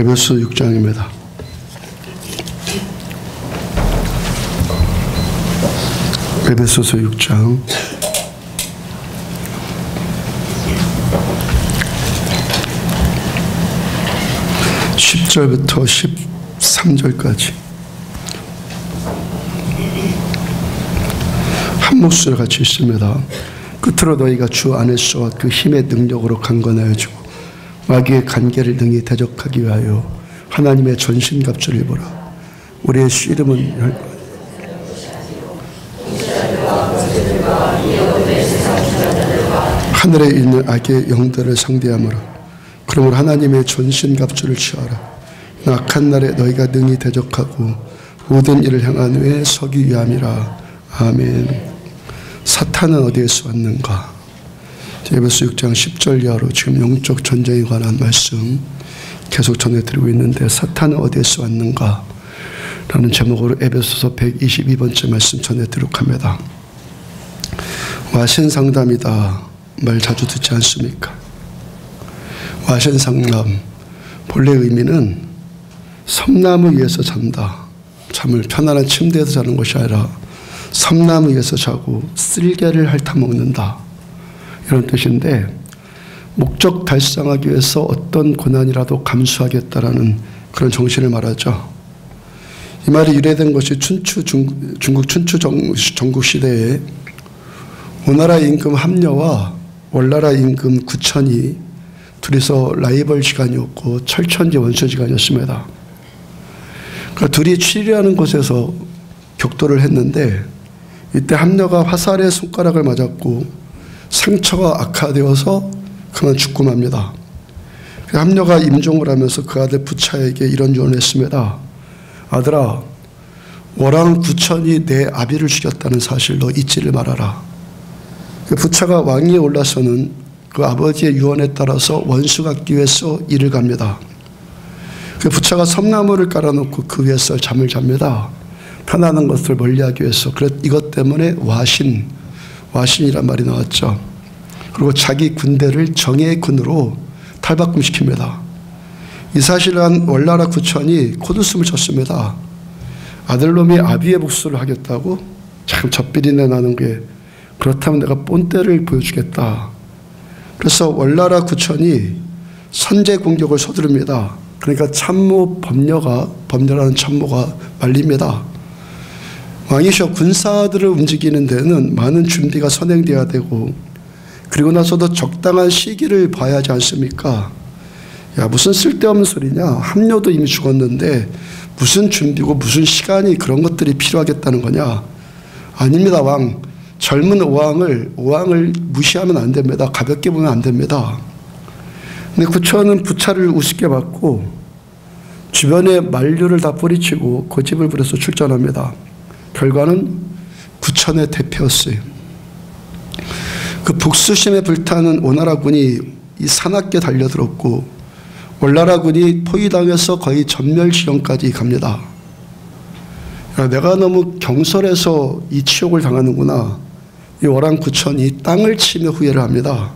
에베소 6장입니다. 에베소서 6장 10절부터 13절까지 한 목소리 같이 있습니다. 끝으로 너희가 주 안에서 그 힘의 능력으로 강건하여 주고 마귀의 관계를 능히 대적하기 위하여 하나님의 전신갑주를 입어라. 우리의 씨름은 하늘에 있는 악의 영들을 상대하므로 그러므로 하나님의 전신갑주를 취하라. 악한 날에 너희가 능히 대적하고 모든 일을 향한 후에 서기 위함이라. 아멘. 사탄은 어디에서 왔는가? 에베소 6장 10절 이하로 지금 영적 전쟁에 관한 말씀 계속 전해드리고 있는데, 사탄은 어디에서 왔는가? 라는 제목으로 에베소서 122번째 말씀 전해드리도록 합니다. 와신상담이다 말 자주 듣지 않습니까? 와신상담 본래 의미는 섬나무 위에서 잔다. 잠을 편안한 침대에서 자는 것이 아니라 섬나무 위에서 자고 쓸개를 핥아먹는다, 이런 뜻인데, 목적 달성하기 위해서 어떤 고난이라도 감수하겠다라는 그런 정신을 말하죠. 이 말이 유래된 것이 중국 춘추 전국 시대에 오나라 임금 함녀와 월나라 임금 구천이 둘이서 라이벌 시간이었고 철천지 원수지간이었습니다. 그러니까 둘이 취리하는 곳에서 격돌을 했는데, 이때 함녀가 화살에 손가락을 맞았고 상처가 악화되어서 그만 죽고 맙니다. 함녀가 임종을 하면서 그 아들 부차에게 이런 조언을 했습니다. 아들아, 월왕 구천이 내 아비를 죽였다는 사실 너 잊지를 말아라. 부차가 왕위에 올라서는 그 아버지의 유언에 따라서 원수 갚기 위해서 일을 갑니다. 부차가 섬나무를 깔아놓고 그 위에서 잠을 잡니다. 편안한 것을 멀리하기 위해서. 이것 때문에 와신이란 말이 나왔죠. 그리고 자기 군대를 정예의 군으로 탈바꿈시킵니다. 이 사실을 한 월나라 구천이 콧웃음을 쳤습니다. 아들놈이 아비의 복수를 하겠다고? 참 젖비린내 나는 게, 그렇다면 내가 본때를 보여주겠다. 그래서 월나라 구천이 선제 공격을 서두릅니다. 그러니까 범려라는 참모가 말립니다. 왕이셔 군사들을 움직이는 데는 많은 준비가 선행되어야 되고, 그리고 나서도 적당한 시기를 봐야 하지 않습니까? 야, 무슨 쓸데없는 소리냐? 함녀도 이미 죽었는데 무슨 준비고 무슨 시간이 그런 것들이 필요하겠다는 거냐? 아닙니다, 왕. 젊은 오왕을 무시하면 안 됩니다. 가볍게 보면 안 됩니다. 근데 구천은 부차를 우습게 받고 주변에 만류를 다 뿌리치고 고집을 부려서 출전합니다. 결과는 구천의 대패였어요. 그 복수심에 불타는 오나라군이 이 사납게 달려들었고, 월나라군이 포위당해서 거의 전멸 지경까지 갑니다. 야, 내가 너무 경솔해서 이 치욕을 당하는구나. 이 월왕 구천이 땅을 치며 후회를 합니다.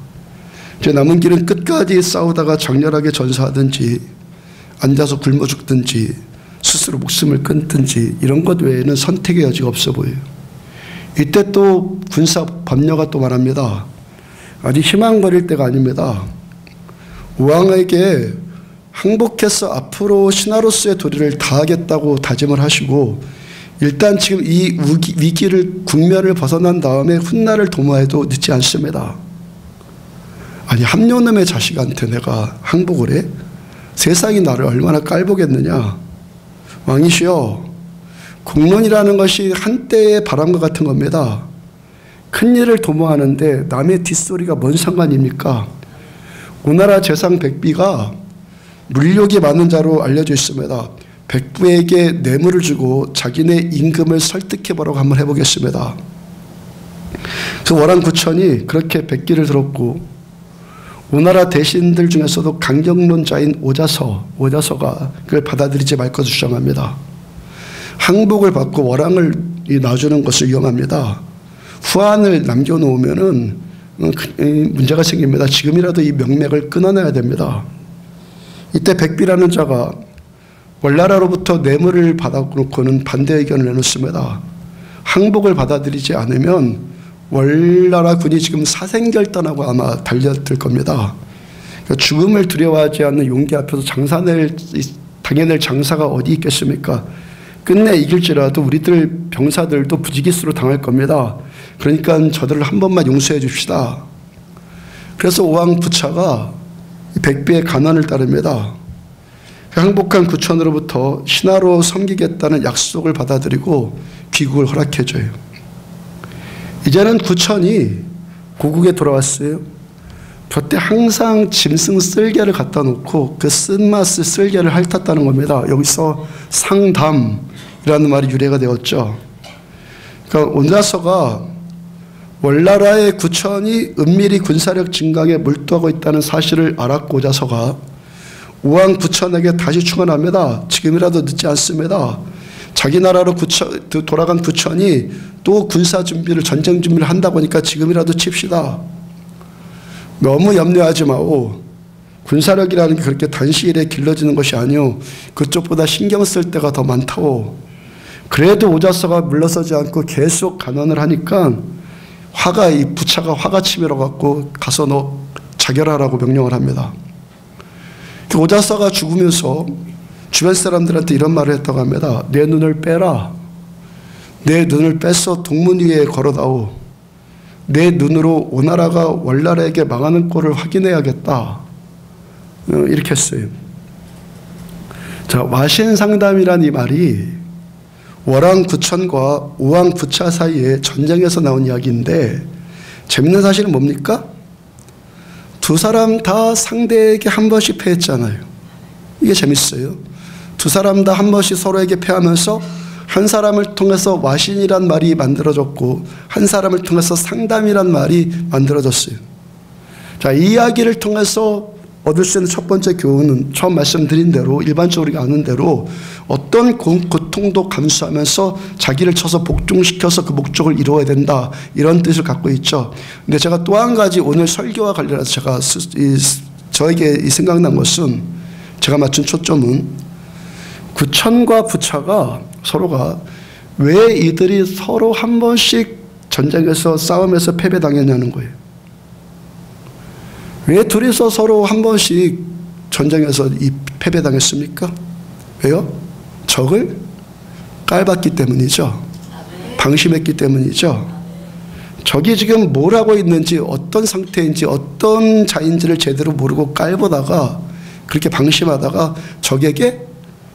이제 남은 길은 끝까지 싸우다가 장렬하게 전사하든지 앉아서 굶어 죽든지 스스로 목숨을 끊든지 이런 것 외에는 선택의 여지가 없어 보여요. 이때 또 군사 범녀가 또 말합니다. 아직 희망 버릴 때가 아닙니다. 왕에게 항복해서 앞으로 신하로서의 도리를 다하겠다고 다짐을 하시고, 일단 지금 이 국면을 벗어난 다음에 훗날을 도모해도 늦지 않습니다. 아니, 함녀놈의 자식한테 내가 항복을 해? 세상이 나를 얼마나 깔보겠느냐. 왕이시여, 공론이라는 것이 한때의 바람과 같은 겁니다. 큰일을 도모하는데 남의 뒷소리가 뭔 상관입니까? 오나라 재상 백비가 물욕이 많은 자로 알려져 있습니다. 백부에게 뇌물을 주고 자기네 임금을 설득해보라고 한번 해보겠습니다. 그래서 월왕 구천이 그렇게 백기를 들었고, 오나라 대신들 중에서도 강경론자인 오자서가 그걸 받아들이지 말 것을 주장합니다. 항복을 받고 월왕을 놔주는 것을 위험합니다. 후한을 남겨놓으면은 문제가 생깁니다. 지금이라도 이 명맥을 끊어내야 됩니다. 이때 백비라는 자가 월나라로부터 뇌물을 받아놓고는 반대 의견을 내놓습니다. 항복을 받아들이지 않으면 월나라 군이 지금 사생결단하고 아마 달려들 겁니다. 그러니까 죽음을 두려워하지 않는 용기 앞에서 당해낼 장사가 어디 있겠습니까? 끝내 이길지라도 우리들 병사들도 부지기수로 당할 겁니다. 그러니까 저들을 한 번만 용서해 줍시다. 그래서 오왕 부차가 백비의 간언을 따릅니다. 항복한 구천으로부터 신하로 섬기겠다는 약속을 받아들이고 귀국을 허락해줘요. 이제는 구천이 고국에 돌아왔어요. 저때 항상 짐승 쓸개를 갖다 놓고 그 쓴맛을 쓸개를 핥았다는 겁니다. 여기서 상담이라는 말이 유래가 되었죠. 그러니까 온자서가 월나라의 구천이 은밀히 군사력 증강에 몰두하고 있다는 사실을 알았고 오자서가 우왕 구천에게 다시 충원합니다. 지금이라도 늦지 않습니다. 자기 나라로 돌아간 구천이 또 군사 준비를 전쟁 준비를 한다고 하니까 지금이라도 칩시다. 너무 염려하지 마오. 군사력이라는 게 그렇게 단시일에 길러지는 것이 아니오. 그쪽보다 신경 쓸 때가 더 많다오. 그래도 오자서가 물러서지 않고 계속 간언을 하니까 이 부차가 화가 치밀어 갖고 가서 너 자결하라고 명령을 합니다. 오자서가 죽으면서 주변 사람들한테 이런 말을 했다고 합니다. 내 눈을 빼라. 내 눈을 빼서 동문 위에 걸어다오. 내 눈으로 오나라가 월나라에게 망하는 꼴을 확인해야겠다. 이렇게 했어요. 자, 와신상담이란 이 말이 월왕 구천과 우왕 부차 사이에 전쟁에서 나온 이야기인데 재밌는 사실은 뭡니까? 두 사람 다 상대에게 한 번씩 패했잖아요. 이게 재밌어요. 두 사람 다 한 번씩 서로에게 패하면서 한 사람을 통해서 와신이란 말이 만들어졌고 한 사람을 통해서 상담이란 말이 만들어졌어요. 자, 이 이야기를 통해서 얻을 수 있는 첫 번째 교훈은 처음 말씀드린 대로 일반적으로 우리가 아는 대로 어떤 고통도 감수하면서 자기를 쳐서 복종시켜서 그 목적을 이루어야 된다. 이런 뜻을 갖고 있죠. 근데 제가 또 한 가지 오늘 설교와 관련해서 저에게 생각난 것은 제가 맞춘 초점은 구천과 부차가 서로가 왜 이들이 서로 한 번씩 전쟁에서 싸움에서 패배당했냐는 거예요. 왜 둘이서 서로 한 번씩 전쟁에서 패배당했습니까? 왜요? 적을 깔봤기 때문이죠. 방심했기 때문이죠. 적이 지금 뭘 하고 있는지 어떤 상태인지 어떤 자인지를 제대로 모르고 깔보다가 그렇게 방심하다가 적에게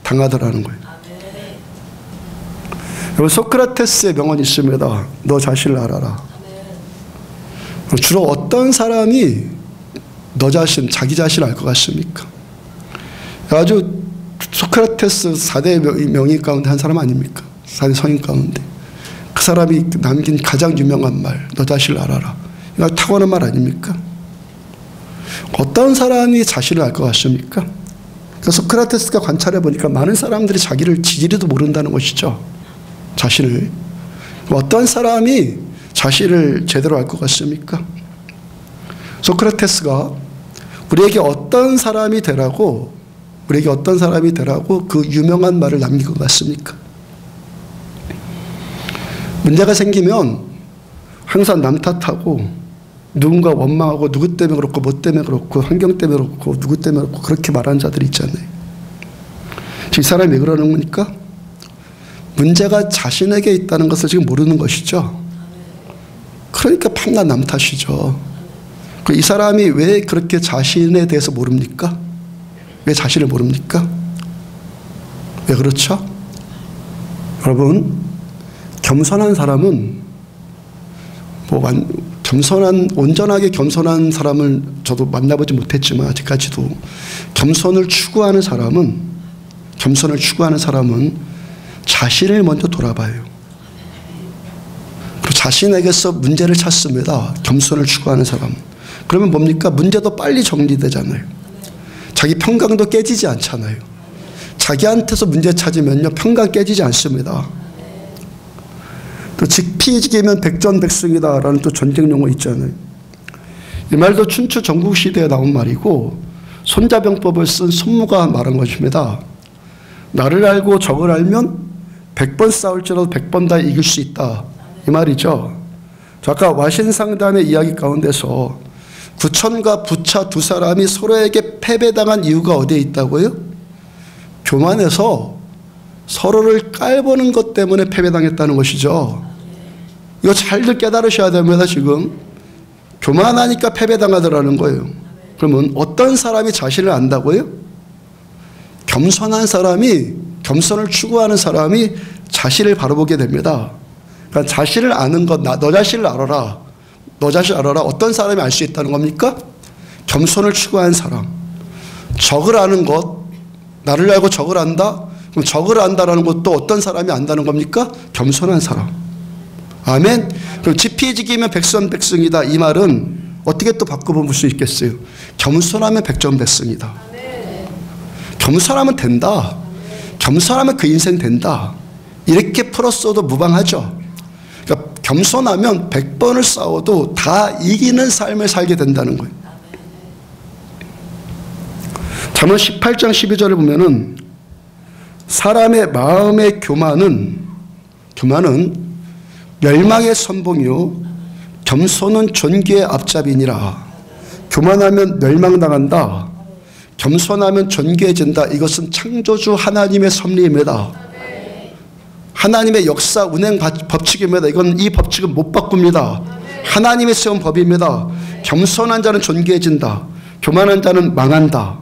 당하더라는 거예요. 여러분 소크라테스의 명언이 있습니다. 너 자신을 알아라. 주로 어떤 사람이 자기 자신을 알 것 같습니까? 아주 소크라테스 4대 명의 가운데 한 사람 아닙니까? 4대 성인 가운데. 그 사람이 남긴 가장 유명한 말, 너 자신을 알아라. 이거 타고난 말 아닙니까? 어떤 사람이 자신을 알 것 같습니까? 그러니까 소크라테스가 관찰해 보니까 많은 사람들이 자기를 지지리도 모른다는 것이죠. 자신을. 어떤 사람이 자신을 제대로 알 것 같습니까? 소크라테스가 우리에게 어떤 사람이 되라고 그 유명한 말을 남긴 것 같습니까? 문제가 생기면 항상 남 탓하고 누군가 원망하고 누구 때문에 그렇고 뭐 때문에 그렇고 환경 때문에 그렇고 누구 때문에 그렇고 그렇게 말하는 자들이 있잖아요. 이 사람이 왜 그러는 겁니까? 문제가 자신에게 있다는 것을 지금 모르는 것이죠. 그러니까 판단 남 탓이죠. 이 사람이 왜 그렇게 자신에 대해서 모릅니까? 왜 자신을 모릅니까? 왜 그렇죠? 여러분, 겸손한 사람은 온전하게 겸손한 사람을 저도 만나보지 못했지만 아직까지도 겸손을 추구하는 사람은 자신을 먼저 돌아봐요. 그리고 자신에게서 문제를 찾습니다. 겸손을 추구하는 사람은. 그러면 뭡니까? 문제도 빨리 정리되잖아요. 자기 평강도 깨지지 않잖아요. 자기한테서 문제 찾으면요, 평강 깨지지 않습니다. 또 직피이기면 백전백승이다라는 또 전쟁 용어 있잖아요. 이 말도 춘추 전국시대에 나온 말이고 손자병법을 쓴 손무가 말한 것입니다. 나를 알고 적을 알면 100번 싸울지라도 100번 다 이길 수 있다. 이 말이죠. 아까 와신상담의 이야기 가운데서 구천과 부차 두 사람이 서로에게 패배당한 이유가 어디에 있다고요? 교만해서 서로를 깔보는 것 때문에 패배당했다는 것이죠. 이거 잘들 깨달으셔야 됩니다. 지금 교만하니까 패배당하더라는 거예요. 그러면 어떤 사람이 자신을 안다고요? 겸손한 사람이, 겸손을 추구하는 사람이 자신을 바라보게 됩니다. 그러니까 자신을 아는 것, 너 자신을 알아라. 너 자신 알아라. 어떤 사람이 알 수 있다는 겁니까? 겸손을 추구하는 사람. 적을 아는 것, 나를 알고 적을 안다? 그럼 적을 안다라는 것도 어떤 사람이 안다는 겁니까? 겸손한 사람. 아멘. 그럼 지피지기면 백전백승이다. 이 말은 어떻게 또 바꿔볼 수 있겠어요? 겸손하면 백전백승이다. 겸손하면 된다. 겸손하면 그 인생 된다. 이렇게 풀었어도 무방하죠. 그러니까 겸손하면 100번을 싸워도 다 이기는 삶을 살게 된다는 거예요. 잠언 18장 12절을 보면은 사람의 마음의 교만은 멸망의 선봉이요 겸손은 존귀의 앞잡이니라. 교만하면 멸망당한다. 겸손하면 존귀해진다. 이것은 창조주 하나님의 섭리입니다. 하나님의 역사 운행 법칙입니다. 이 법칙은 못 바꿉니다. 하나님의 세운 법입니다. 겸손한 자는 존귀해진다. 교만한 자는 망한다.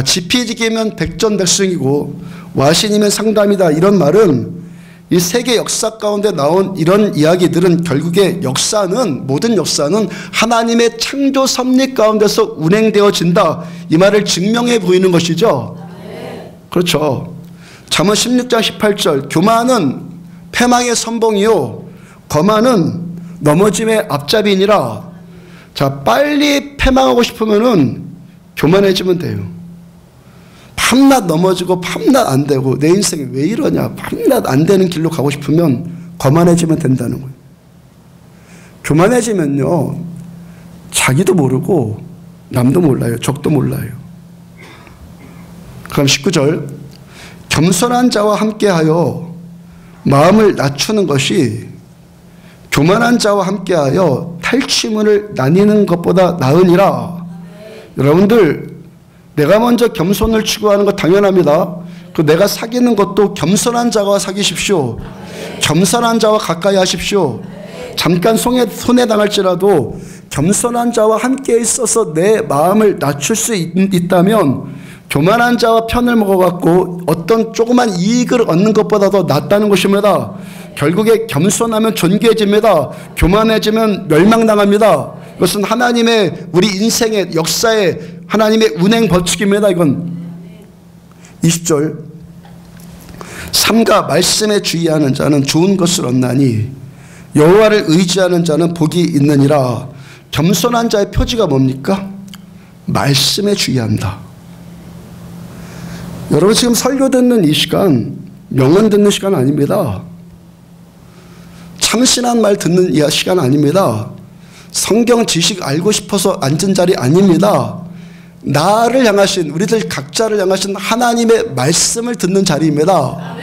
지피지기면 백전백승이고 와신이면 상담이다. 이런 말은 이 세계 역사 가운데 나온 이런 이야기들은 결국에 모든 역사는 하나님의 창조 섭리 가운데서 운행되어진다. 이 말을 증명해 보이는 것이죠. 그렇죠. 잠언 16장 18절 교만은 패망의 선봉이요 거만은 넘어짐의 앞잡이니라. 자, 빨리 패망하고 싶으면은 교만해지면 돼요. 밤낮 넘어지고 밤낮 안 되고 내 인생이 왜 이러냐, 밤낮 안 되는 길로 가고 싶으면 거만해지면 된다는 거예요. 교만해지면요 자기도 모르고 남도 몰라요. 적도 몰라요. 그럼 19절 겸손한 자와 함께하여 마음을 낮추는 것이 교만한 자와 함께하여 탈취물을 나뉘는 것보다 나으니라. 여러분들 내가 먼저 겸손을 추구하는 거 당연합니다. 그 내가 사귀는 것도 겸손한 자와 사귀십시오. 겸손한 자와 가까이 하십시오. 잠깐 손해당할지라도 겸손한 자와 함께 있어서 내 마음을 낮출 수 있다면 교만한 자와 편을 먹어갖고 어떤 조그만 이익을 얻는 것보다 더 낫다는 것입니다. 결국에 겸손하면 존귀해집니다. 교만해지면 멸망당합니다. 이것은 하나님의 우리 인생의 역사의 하나님의 운행 법칙입니다. 이건 20절 삼가 말씀에 주의하는 자는 좋은 것을 얻나니 여호와를 의지하는 자는 복이 있느니라. 겸손한 자의 표지가 뭡니까? 말씀에 주의한다. 여러분 지금 설교 듣는 이 시간 명언 듣는 시간 아닙니다. 참신한 말 듣는 시간 아닙니다. 성경 지식 알고 싶어서 앉은 자리 아닙니다. 나를 향하신 우리들 각자를 향하신 하나님의 말씀을 듣는 자리입니다.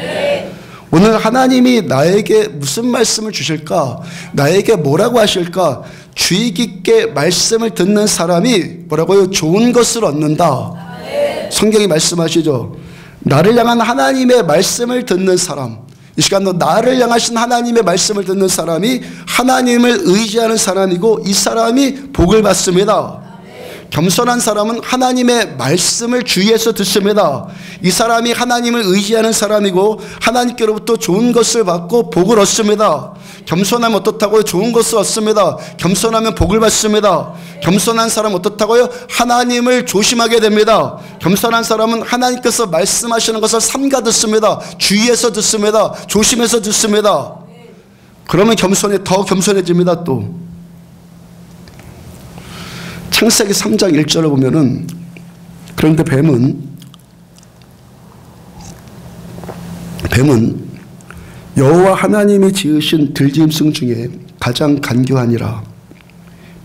오늘 하나님이 나에게 무슨 말씀을 주실까? 나에게 뭐라고 하실까? 주의 깊게 말씀을 듣는 사람이 뭐라고요? 좋은 것을 얻는다. 성경이 말씀하시죠. 나를 향한 하나님의 말씀을 듣는 사람, 이 시간도 나를 향하신 하나님의 말씀을 듣는 사람이 하나님을 의지하는 사람이고 이 사람이 복을 받습니다. 겸손한 사람은 하나님의 말씀을 주의해서 듣습니다. 이 사람이 하나님을 의지하는 사람이고 하나님께로부터 좋은 것을 받고 복을 얻습니다. 겸손하면 어떻다고요? 좋은 것을 얻습니다. 겸손하면 복을 받습니다. 겸손한 사람은 어떻다고요? 하나님을 조심하게 됩니다. 겸손한 사람은 하나님께서 말씀하시는 것을 삼가 듣습니다. 주의해서 듣습니다. 조심해서 듣습니다. 그러면 더 겸손해집니다. 또 창세기 3장 1절을 보면은 그런데 뱀은 여호와 하나님이 지으신 들짐승 중에 가장 간교하니라.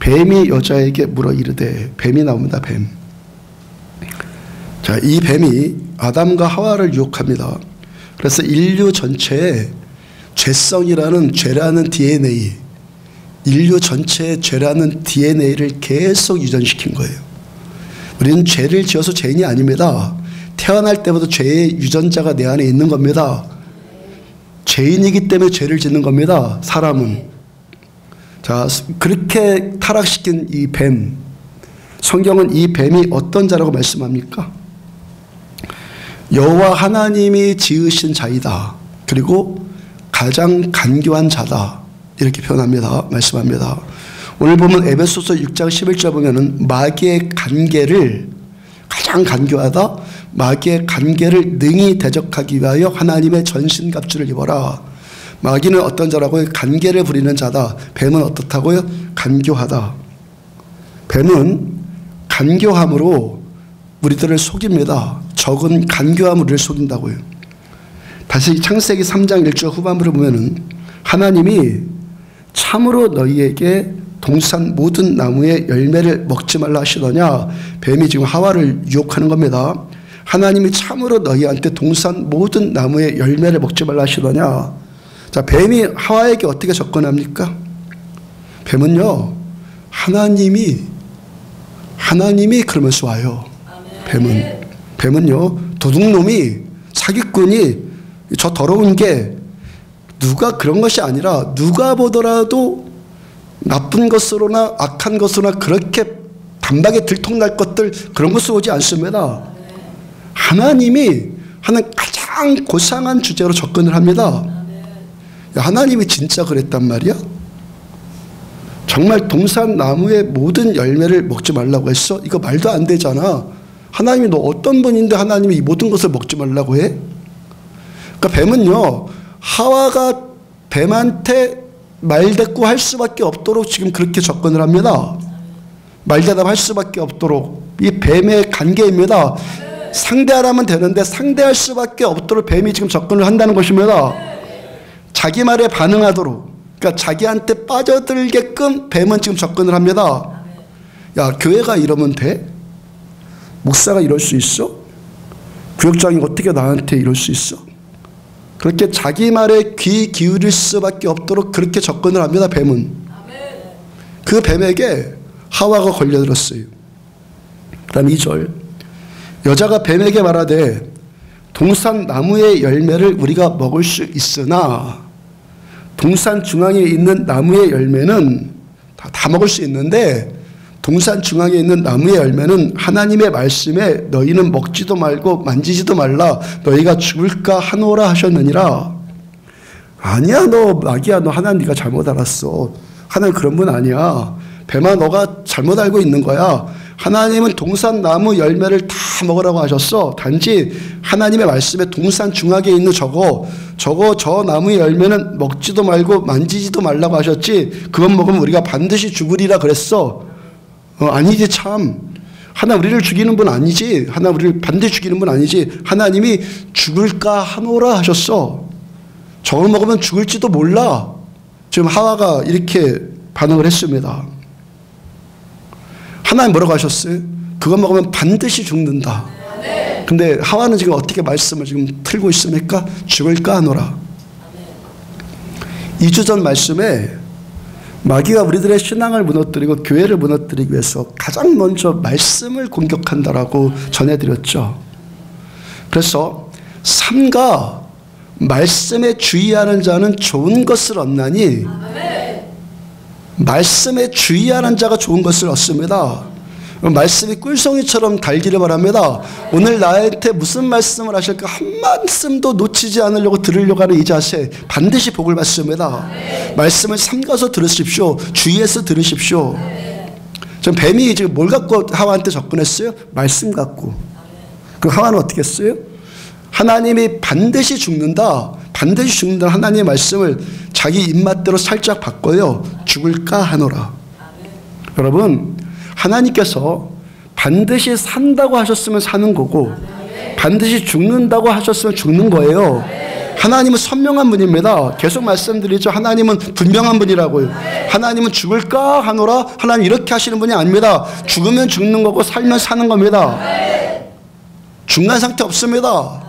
뱀이 여자에게 물어 이르되 뱀이 나옵니다. 뱀. 자, 이 뱀이 아담과 하와를 유혹합니다. 그래서 인류 전체에 죄라는 DNA, 인류 전체의 죄라는 DNA를 계속 유전시킨 거예요. 우리는 죄를 지어서 죄인이 아닙니다. 태어날 때부터 죄의 유전자가 내 안에 있는 겁니다. 죄인이기 때문에 죄를 짓는 겁니다. 사람은. 자, 그렇게 타락시킨 이 뱀, 성경은 이 뱀이 어떤 자라고 말씀합니까? 여호와 하나님이 지으신 자이다. 그리고 가장 간교한 자다. 이렇게 표현합니다. 말씀합니다. 오늘 보면 에베소서 6장 11절 보면은 마귀의 간계를, 가장 간교하다, 마귀의 간계를 능히 대적하기 위하여 하나님의 전신갑주를 입어라. 마귀는 어떤 자라고요? 간계를 부리는 자다. 뱀은 어떻다고요? 간교하다. 뱀은 간교함으로 우리들을 속입니다. 적은 간교함으로 우리를 속인다고요. 다시 창세기 3장 1절 후반부를 보면은 하나님이 참으로 너희에게 동산 모든 나무의 열매를 먹지 말라 하시더냐. 뱀이 지금 하와를 유혹하는 겁니다. 하나님이 참으로 너희한테 동산 모든 나무의 열매를 먹지 말라 하시더냐. 자, 뱀이 하와에게 어떻게 접근합니까? 뱀은요, 하나님이 그러면서 와요. 뱀은요, 도둑놈이, 사기꾼이, 저 더러운 게 누가 그런 것이 아니라 누가 보더라도 나쁜 것으로나 악한 것으로나 그렇게 단박에 들통날 것들, 그런 것으로 오지 않습니다. 하나님이 하는 가장 고상한 주제로 접근을 합니다. 하나님이 진짜 그랬단 말이야? 정말 동산 나무의 모든 열매를 먹지 말라고 했어? 이거 말도 안 되잖아. 하나님이 너 어떤 분인데 하나님이 이 모든 것을 먹지 말라고 해? 그러니까 뱀은요, 하와가 뱀한테 말대꾸 할 수밖에 없도록 지금 그렇게 접근을 합니다. 말대답할 수밖에 없도록. 이 뱀의 관계입니다. 상대하라면 되는데 상대할 수밖에 없도록 뱀이 지금 접근을 한다는 것입니다. 자기 말에 반응하도록, 그러니까 자기한테 빠져들게끔 뱀은 지금 접근을 합니다. 야, 교회가 이러면 돼? 목사가 이럴 수 있어? 구역장이 어떻게 나한테 이럴 수 있어? 그렇게 자기 말에 귀 기울일 수밖에 없도록 그렇게 접근을 합니다. 뱀은. 그 뱀에게 하와가 걸려들었어요. 그 다음 2절, 여자가 뱀에게 말하되 동산 나무의 열매를 우리가 먹을 수 있으나, 동산 중앙에 있는 나무의 열매는 다 먹을 수 있는데 동산 중앙에 있는 나무의 열매는 하나님의 말씀에 너희는 먹지도 말고 만지지도 말라, 너희가 죽을까 하노라 하셨느니라. 아니야, 너 마귀야, 너 하나님 네가 잘못 알았어. 하나님 그런 분 아니야. 뱀아, 너가 잘못 알고 있는 거야. 하나님은 동산 나무 열매를 다 먹으라고 하셨어. 단지 하나님의 말씀에 동산 중앙에 있는 저 나무의 열매는 먹지도 말고 만지지도 말라고 하셨지, 그것 먹으면 우리가 반드시 죽으리라 그랬어. 아니지 참. 하나 우리를 죽이는 분 아니지. 하나 우리를 반드시 죽이는 분 아니지. 하나님이 죽을까 하노라 하셨어. 저걸 먹으면 죽을지도 몰라. 지금 하와가 이렇게 반응을 했습니다. 하나님 뭐라고 하셨어요? 그거 먹으면 반드시 죽는다. 근데 하와는 지금 어떻게 말씀을 지금 틀고 있습니까? 죽을까 하노라. 2주 전 말씀에 마귀가 우리들의 신앙을 무너뜨리고 교회를 무너뜨리기 위해서 가장 먼저 말씀을 공격한다라고 전해드렸죠. 그래서 삼가 말씀에 주의하는 자는 좋은 것을 얻나니, 말씀에 주의하는 자가 좋은 것을 얻습니다. 말씀이 꿀송이처럼 달기를 바랍니다. 오늘 나한테 무슨 말씀을 하실까 한 말씀도 놓치지 않으려고 들으려고 하는 이 자세, 반드시 복을 받습니다. 말씀을 삼가서 들으십시오. 주의해서 들으십시오. 전 뱀이 지금 뭘 갖고 하와한테 접근했어요? 말씀 갖고. 그럼 하와는 어떻게 했어요? 하나님이 반드시 죽는다, 반드시 죽는다 하나님의 말씀을 자기 입맛대로 살짝 바꿔요. 죽을까 하노라. 여러분, 하나님께서 반드시 산다고 하셨으면 사는 거고 반드시 죽는다고 하셨으면 죽는 거예요. 하나님은 선명한 분입니다. 계속 말씀드리죠. 하나님은 분명한 분이라고요. 하나님은 죽을까 하노라, 하나님 이렇게 하시는 분이 아닙니다. 죽으면 죽는 거고 살면 사는 겁니다. 중간 상태 없습니다.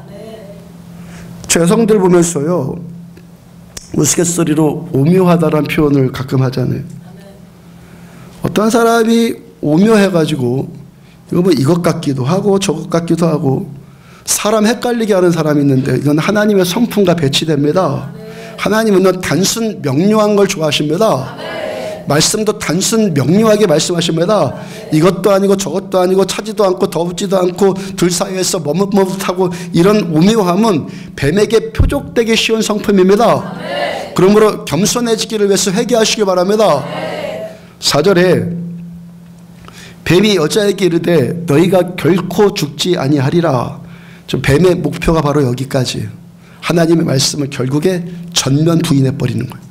저 여성들 보면서요, 우스갯소리로 오묘하다라는 표현을 가끔 하잖아요. 어떤 사람이 오묘해가지고 이거 뭐 이것 같기도 하고 저것 같기도 하고 사람 헷갈리게 하는 사람이 있는데 이건 하나님의 성품과 배치됩니다. 하나님은 단순 명료한 걸 좋아하십니다. 말씀도 단순 명료하게 말씀하십니다. 이것도 아니고 저것도 아니고 차지도 않고 더우지도 않고 둘 사이에서 머뭇머뭇하고 이런 오묘함은 뱀에게 표적되기 쉬운 성품입니다. 그러므로 겸손해지기를 위해서 회개하시기 바랍니다. 4절에 뱀이 여자에게 이르되 너희가 결코 죽지 아니하리라. 뱀의 목표가 바로 여기까지. 하나님의 말씀을 결국에 전면 부인해 버리는 거예요.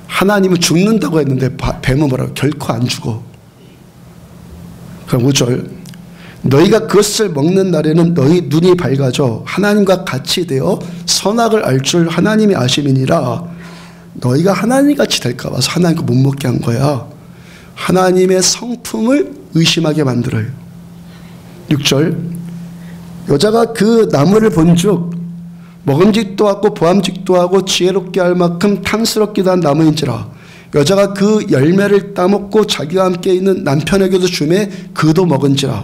하나님은 죽는다고 했는데 뱀은 뭐라고? 결코 안 죽어. 그럼 5절 너희가 그것을 먹는 날에는 너희 눈이 밝아져 하나님과 같이 되어 선악을 알 줄 하나님이 아심이니라. 너희가 하나님같이 될까 봐서 하나님과 못 먹게 한 거야. 하나님의 성품을 의심하게 만들어요. 6절 여자가 그 나무를 본즉 먹음직도 하고 보암직도 하고 지혜롭게 할 만큼 탐스럽기도 한 나무인지라. 여자가 그 열매를 따먹고 자기와 함께 있는 남편에게도 주매 그도 먹은지라.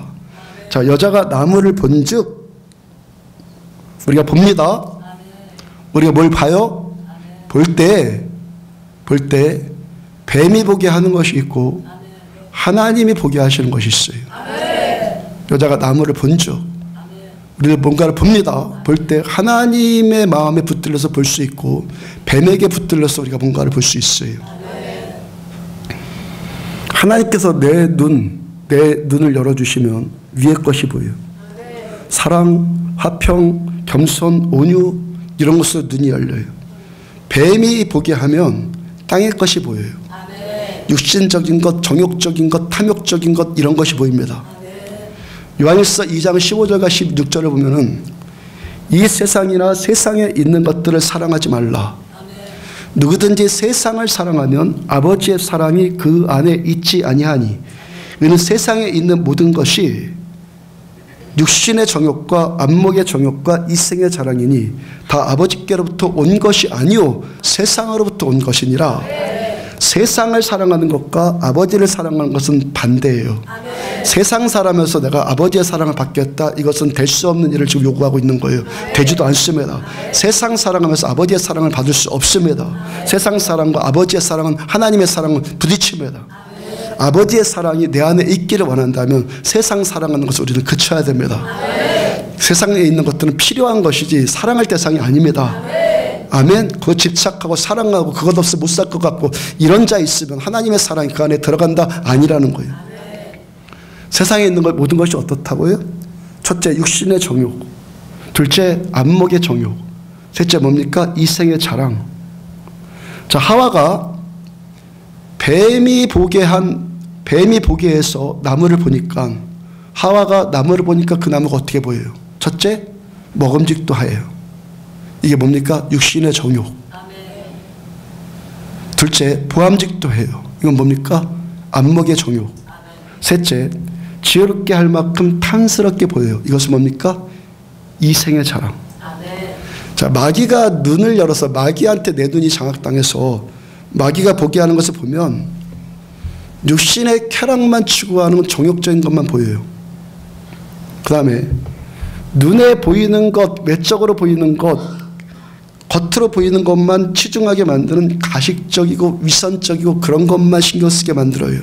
자, 여자가 나무를 본즉 우리가 봅니다. 우리가 뭘 봐요? 볼 때 뱀이 보게 하는 것이 있고 하나님이 보게 하시는 것이 있어요. 여자가 나무를 본즉 우리가 뭔가를 봅니다. 볼 때 하나님의 마음에 붙들려서 볼 수 있고 뱀에게 붙들려서 우리가 뭔가를 볼 수 있어요. 하나님께서 내 눈을 열어주시면 위의 것이 보여요. 사랑, 화평, 겸손, 온유 이런 것으로 눈이 열려요. 뱀이 보게 하면 땅의 것이 보여요. 육신적인 것, 정욕적인 것, 탐욕적인 것 이런 것이 보입니다. 요한일서 2장 15절과 16절을 보면은 이 세상이나 세상에 있는 것들을 사랑하지 말라. 누구든지 세상을 사랑하면 아버지의 사랑이 그 안에 있지 아니하니 이는 세상에 있는 모든 것이 육신의 정욕과 안목의 정욕과 이생의 자랑이니 다 아버지께로부터 온 것이 아니요 세상으로부터 온 것이니라. 세상을 사랑하는 것과 아버지를 사랑하는 것은 반대예요. 세상 살아면서 내가 아버지의 사랑을 받겠다 이것은 될 수 없는 일을 지금 요구하고 있는 거예요. 되지도 않습니다. 세상 사랑하면서 아버지의 사랑을 받을 수 없습니다. 세상 사랑과 아버지의 사랑은 하나님의 사랑은 부딪힙니다. 아버지의 사랑이 내 안에 있기를 원한다면 세상 사랑하는 것을 우리는 그쳐야 됩니다. 세상에 있는 것들은 필요한 것이지 사랑할 대상이 아닙니다. 아멘. 그거 집착하고 사랑하고 그것 없이 못 살 것 같고 이런 자 있으면 하나님의 사랑이 그 안에 들어간다 아니라는 거예요. 세상에 있는 것 모든 것이 어떻다고요? 첫째 육신의 정욕, 둘째 안목의 정욕, 셋째 뭡니까? 이생의 자랑. 자, 하와가 뱀이 보게 해서 나무를 보니까 하와가 나무를 보니까 그 나무가 어떻게 보여요? 첫째 먹음직도 하예요. 이게 뭡니까? 육신의 정욕. 둘째 보암직도 해요. 이건 뭡니까? 안목의 정욕. 셋째 지혜롭게 할 만큼 탐스럽게 보여요. 이것은 뭡니까? 이생의 자랑. 자, 마귀가 눈을 열어서 마귀한테 내 눈이 장악당해서 마귀가 보게 하는 것을 보면 육신의 쾌락만 추구하는 정욕적인 것만 보여요. 그 다음에 눈에 보이는 것, 외적으로 보이는 것, 겉으로 보이는 것만 치중하게 만드는 가식적이고 위선적이고 그런 것만 신경 쓰게 만들어요.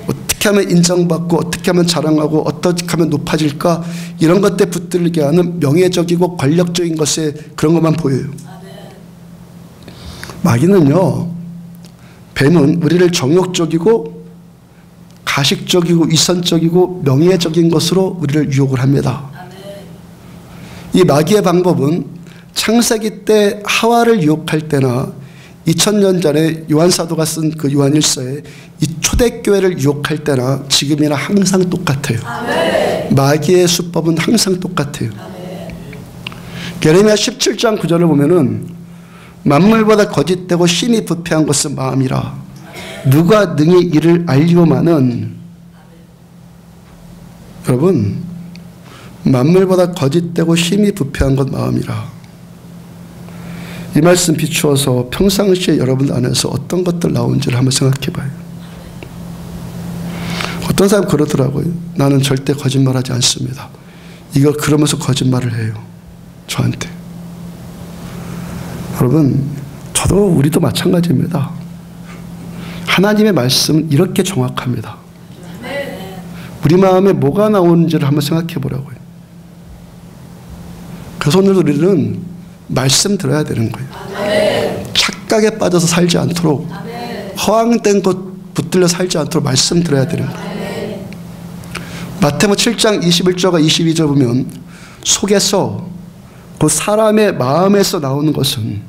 어떻게 하면 인정받고 어떻게 하면 자랑하고 어떻게 하면 높아질까 이런 것에 붙들게 하는 명예적이고 권력적인 것에 그런 것만 보여요. 마귀는요, 뱀은 우리를 정욕적이고 가식적이고 위선적이고 명예적인 것으로 우리를 유혹을 합니다. 이 마귀의 방법은 창세기 때 하와를 유혹할 때나 2000년 전에 요한사도가 쓴 그 요한일서에 이 초대교회를 유혹할 때나 지금이나 항상 똑같아요. 마귀의 수법은 항상 똑같아요. 예레미야 17장 9절을 보면은 만물보다 거짓되고 심히 부패한 것은 마음이라 누가 능히 이를 알리오마는. 여러분, 만물보다 거짓되고 힘이 부패한 것 마음이라. 이 말씀 비추어서 평상시에 여러분 안에서 어떤 것들 나온지를 한번 생각해 봐요. 어떤 사람 그러더라고요. 나는 절대 거짓말하지 않습니다. 이걸 그러면서 거짓말을 해요. 저한테. 여러분, 저도 우리도 마찬가지입니다. 하나님의 말씀은 이렇게 정확합니다. 우리 마음에 뭐가 나오는지를 한번 생각해 보라고요. 그래서 오늘 우리는 말씀 들어야 되는 거예요. 착각에 빠져서 살지 않도록, 허황된 것 붙들려 살지 않도록 말씀 들어야 되는 거예요. 마태복음 7장 21절과 22절 보면 속에서 그 사람의 마음에서 나오는 것은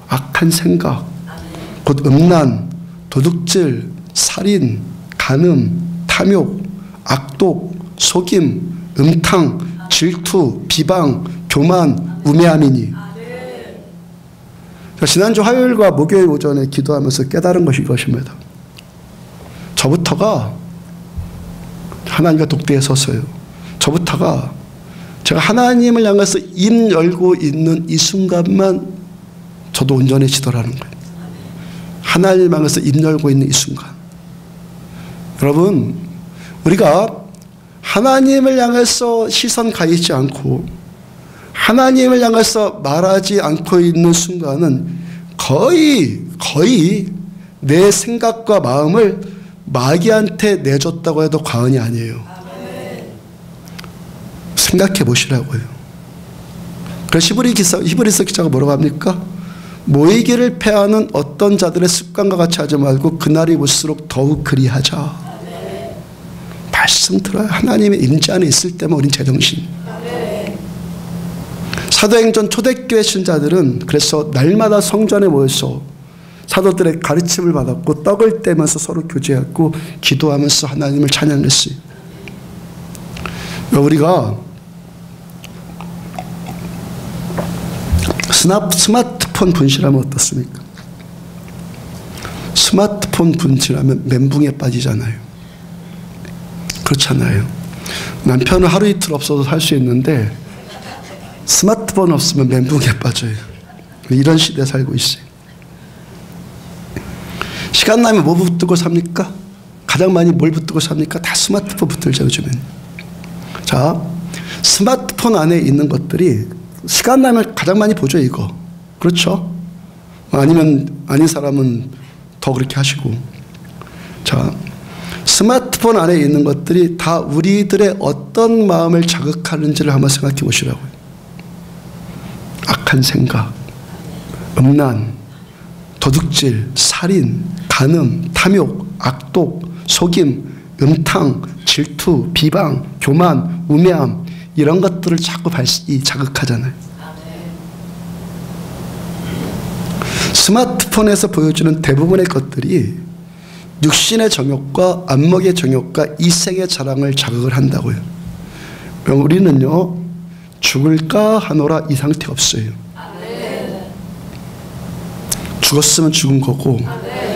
악한 생각, 곧 음란, 도둑질, 살인, 간음, 탐욕, 악독, 속임, 음탕, 질투, 비방, 교만, 우매함이니. 지난주 화요일과 목요일 오전에 기도하면서 깨달은 것이 이것입니다. 저부터가 하나님과 독대에 서서요. 저부터가 제가 하나님을 향해서 입 열고 있는 이 순간만 저도 온전해지더라는 거예요. 하나님 향해서 입 열고 있는 이 순간. 여러분, 우리가 하나님을 향해서 시선 가리지 않고 하나님을 향해서 말하지 않고 있는 순간은 거의 내 생각과 마음을 마귀한테 내줬다고 해도 과언이 아니에요. 생각해 보시라고요. 그래서 히브리서 기자가 뭐라고 합니까? 모이기를 패하는 어떤 자들의 습관과 같이 하지 말고 그날이 올수록 더욱 그리하자. 말씀 들어요. 하나님의 임재 안에 있을 때만 우린 제정신. 사도행전 초대교회 신자들은 그래서 날마다 성전에 모여서 사도들의 가르침을 받았고 떡을 떼면서 서로 교제했고 기도하면서 하나님을 찬양했어요. 우리가 스마트폰 분실하면 어떻습니까? 스마트폰 분실하면 멘붕에 빠지잖아요. 그렇잖아요. 남편은 하루 이틀 없어도 살 수 있는데 스마트폰 없으면 멘붕에 빠져요. 이런 시대에 살고 있어요. 시간 나면 뭐 붙들고 삽니까? 가장 많이 뭘 붙들고 삽니까? 다 스마트폰 붙들죠, 요즘엔. 자, 스마트폰 안에 있는 것들이 시간 나면 가장 많이 보죠, 이거. 그렇죠? 아닌 사람은 더 그렇게 하시고. 자, 스마트폰 안에 있는 것들이 다 우리들의 어떤 마음을 자극하는지를 한번 생각해 보시라고요. 악한 생각, 음란, 도둑질, 살인, 간음, 탐욕, 악독, 속임, 음탕, 질투, 비방, 교만, 우매함 이런 것들을 자꾸 자극하잖아요. 스마트폰에서 보여주는 대부분의 것들이 육신의 정욕과 안목의 정욕과 이생의 자랑을 자극을 한다고요. 우리는요, 죽을까 하노라 이 상태 없어요. 죽었으면 죽은 거고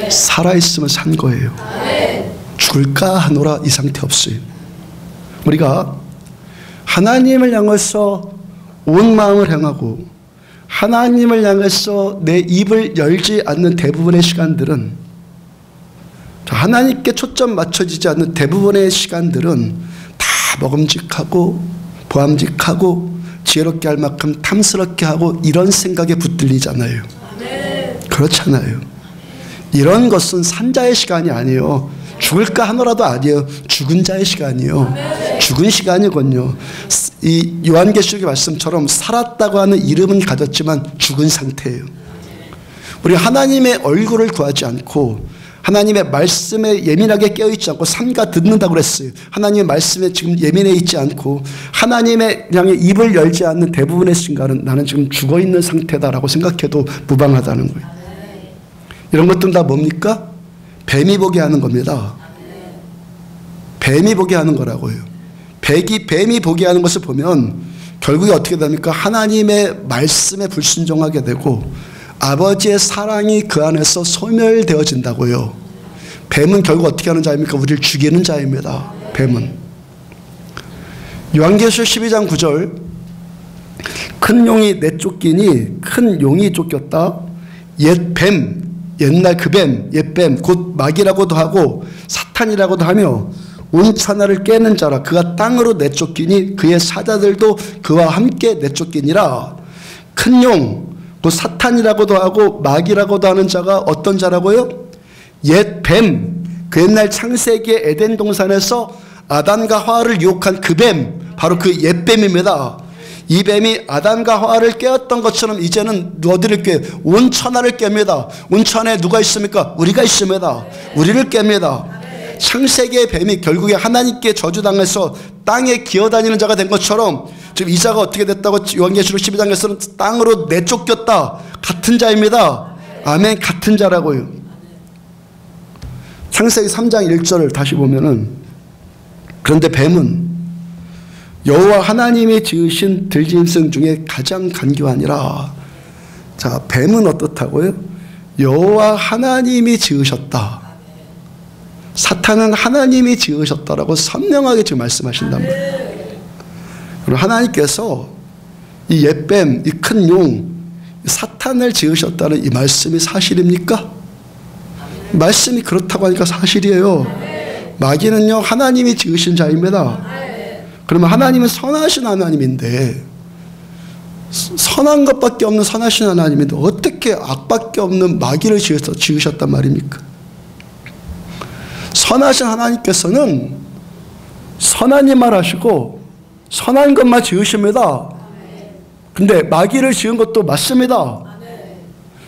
살아있으면 산 거예요. 죽을까 하노라 이 상태 없어요. 우리가 하나님을 향해서 온 마음을 향하고 하나님을 향해서 내 입을 열지 않는 대부분의 시간들은, 하나님께 초점 맞춰지지 않는 대부분의 시간들은 다 먹음직하고 보암직하고 지혜롭게 할 만큼 탐스럽게 하고 이런 생각에 붙들리잖아요. 그렇잖아요. 이런 것은 산 자의 시간이 아니에요. 죽을까 하노라도 아니에요. 죽은 자의 시간이요. 죽은 시간이군요. 이 요한계시록의 말씀처럼 살았다고 하는 이름은 가졌지만 죽은 상태예요. 우리 하나님의 얼굴을 구하지 않고 하나님의 말씀에 예민하게 깨어있지 않고 삼가 듣는다고 그랬어요. 하나님의 말씀에 지금 예민해 있지 않고 하나님의 향해 입을 열지 않는 대부분의 순간은 나는 지금 죽어있는 상태다라고 생각해도 무방하다는 거예요. 이런 것들은 다 뭡니까? 뱀이 보게 하는 겁니다. 뱀이 보게 하는 거라고요. 뱀이 보게 하는 것을 보면 결국에 어떻게 됩니까? 하나님의 말씀에 불순종하게 되고 아버지의 사랑이 그 안에서 소멸되어진다고요. 뱀은 결국 어떻게 하는 자입니까? 우리를 죽이는 자입니다. 뱀은. 요한계시록 12장 9절 큰 용이 내쫓기니 큰 용이 쫓겼다. 옛 뱀, 옛날 그 뱀, 옛 뱀, 곧 마귀라고도 하고 사탄이라고도 하며 온 천하를 깨는 자라. 그가 땅으로 내쫓기니 그의 사자들도 그와 함께 내쫓기니라. 큰 용, 곧 사탄이라고도 하고 마귀라고도 하는 자가 어떤 자라고요? 옛 뱀, 그 옛날 창세기의 에덴 동산에서 아담과 하와를 유혹한 그 뱀, 바로 그 옛 뱀입니다. 이 뱀이 아담과 하와를 깨웠던 것처럼 이제는 어디를 깨? 온 천하를 깹니다. 온 천하에 누가 있습니까? 우리가 있습니다. 우리를 깹니다. 창세기의 뱀이 결국에 하나님께 저주당해서 땅에 기어다니는 자가 된 것처럼 지금 이 자가 어떻게 됐다고 요한계시록 12장에서는 땅으로 내쫓겼다. 같은 자입니다. 아멘. 같은 자라고요. 창세기 3장 1절을 다시 보면은 그런데 뱀은 여호와 하나님이 지으신 들짐승 중에 가장 간교하니라. 자, 뱀은 어떻다고요? 여호와 하나님이 지으셨다. 사탄은 하나님이 지으셨다라고 선명하게 지금 말씀하신단 말이에요. 그리고 하나님께서 이 옛뱀, 이 큰 용, 사탄을 지으셨다는 이 말씀이 사실입니까? 말씀이 그렇다고 하니까 사실이에요. 마귀는요, 하나님이 지으신 자입니다. 그러면 하나님은 선하신 하나님인데, 선한 것밖에 없는 선하신 하나님인데 어떻게 악밖에 없는 마귀를 지으셨단 말입니까? 선하신 하나님께서는 선한 일만 하시고 선한 것만 지으십니다. 근데 마귀를 지은 것도 맞습니다.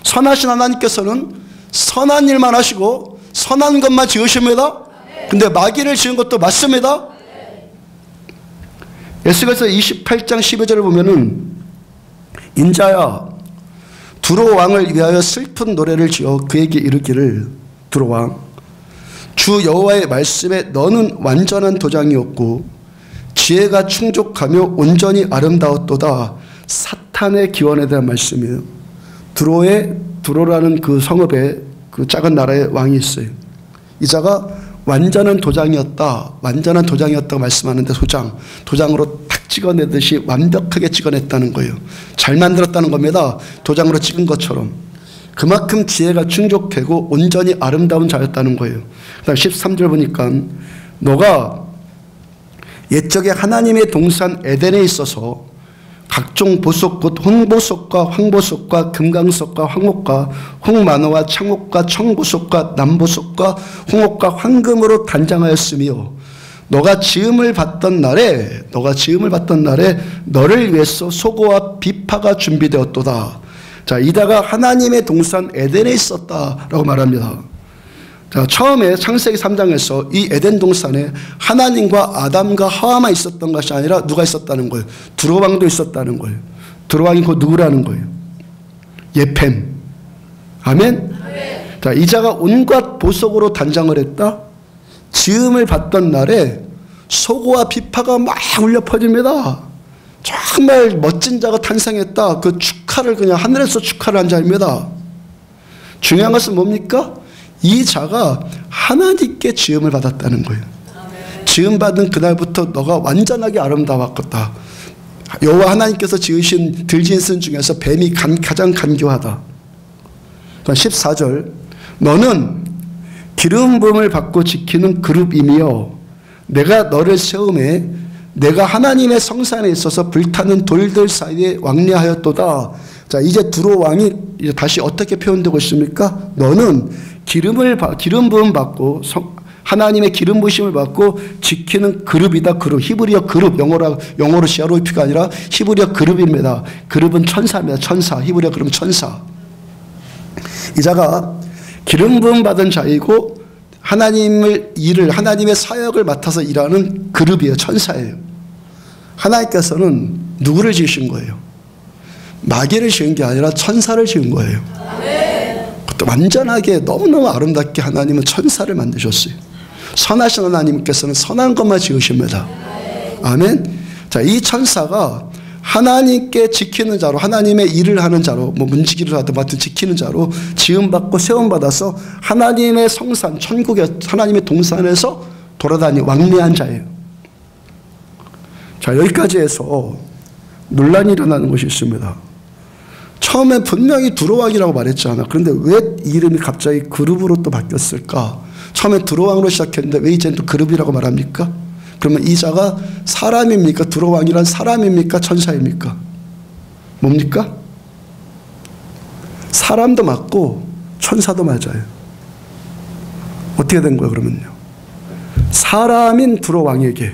선하신 하나님께서는 선한 일만 하시고 선한 것만 지으십니다. 근데 마귀를 지은 것도 맞습니다. 에스겔서 28장 12절을 보면은 인자야 두로 왕을 위하여 슬픈 노래를 지어 그에게 이르기를 두로 왕 주 여호와의 말씀에 너는 완전한 도장이었고 지혜가 충족하며 온전히 아름다웠도다. 사탄의 기원에 대한 말씀이에요. 두로라는 그 성읍에 그 작은 나라의 왕이 있어요. 이 자가 완전한 도장이었다. 완전한 도장이었다고 말씀하는데 도장으로 탁 찍어내듯이 완벽하게 찍어냈다는 거예요. 잘 만들었다는 겁니다. 도장으로 찍은 것처럼. 그만큼 지혜가 충족하고 온전히 아름다운 자였다는 거예요. 그 다음 13절 보니까 너가 옛적에 하나님의 동산 에덴에 있어서 각종 보석 곧 홍보석과 황보석과 금강석과 황옥과 홍만호와 창옥과 청보석과 남보석과 홍옥과 황금으로 단장하였으며 너가 지음을 받던 날에 너를 위해서 소고와 비파가 준비되었도다. 자, 이다가 하나님의 동산 에덴에 있었다라고 말합니다. 자, 처음에 창세기 3장에서 이 에덴 동산에 하나님과 아담과 하와만 있었던 것이 아니라 누가 있었다는 거예요? 두로왕도 있었다는 거예요. 두로왕이 곧 누구라는 거예요? 예펜. 아멘? 자, 이자가 온갖 보석으로 단장을 했다. 지음을 받던 날에 소고와 비파가 막 울려 퍼집니다. 정말 멋진 자가 탄생했다. 그 축하를 그냥 하늘에서 축하를 한 자입니다. 중요한 것은 뭡니까? 이 자가 하나님께 지음을 받았다는 거예요. 지음 받은 그날부터 너가 완전하게 아름다웠다. 여호와 하나님께서 지으신 들짐승 중에서 뱀이 가장 간교하다. 14절 너는 기름 부음을 받고 지키는 그룹이며 내가 너를 세움에 내가 하나님의 성산에 있어서 불타는 돌들 사이에 왕래하였도다. 자, 이제 두로 왕이 이제 다시 어떻게 표현되고 있습니까? 너는 기름 부음 받고 하나님의 기름 부심을 받고 지키는 그룹이다. 그룹. 히브리어 그룹. 영어로 시아로이피가 아니라 히브리어 그룹입니다. 그룹은 천사입니다. 천사. 히브리어 그룹 천사. 이 자가 기름 부음 받은 자이고 하나님의 사역을 맡아서 일하는 그룹이에요. 천사예요. 하나님께서는 누구를 지으신 거예요? 마귀를 지은 게 아니라 천사를 지은 거예요. 그것도 완전하게 너무너무 아름답게 하나님은 천사를 만드셨어요. 선하신 하나님께서는 선한 것만 지으십니다. 아멘. 자, 이 천사가 하나님께 지키는 자로, 하나님의 일을 하는 자로, 문지기를 하든 맡은 지키는 자로 지음받고 세움받아서 하나님의 성산, 천국의 하나님의 동산에서 돌아다니 왕래한 자예요. 자, 여기까지 해서 논란이 일어나는 것이 있습니다. 처음에 분명히 두로왕이라고 말했잖아. 그런데 왜 이름이 갑자기 그룹으로 또 바뀌었을까? 처음에 두로왕으로 시작했는데 왜 이제는 또 그룹이라고 말합니까? 그러면 이 자가 사람입니까? 두로왕이란 사람입니까? 천사입니까? 뭡니까? 사람도 맞고 천사도 맞아요. 어떻게 된 거예요, 그러면요? 사람인 두로왕에게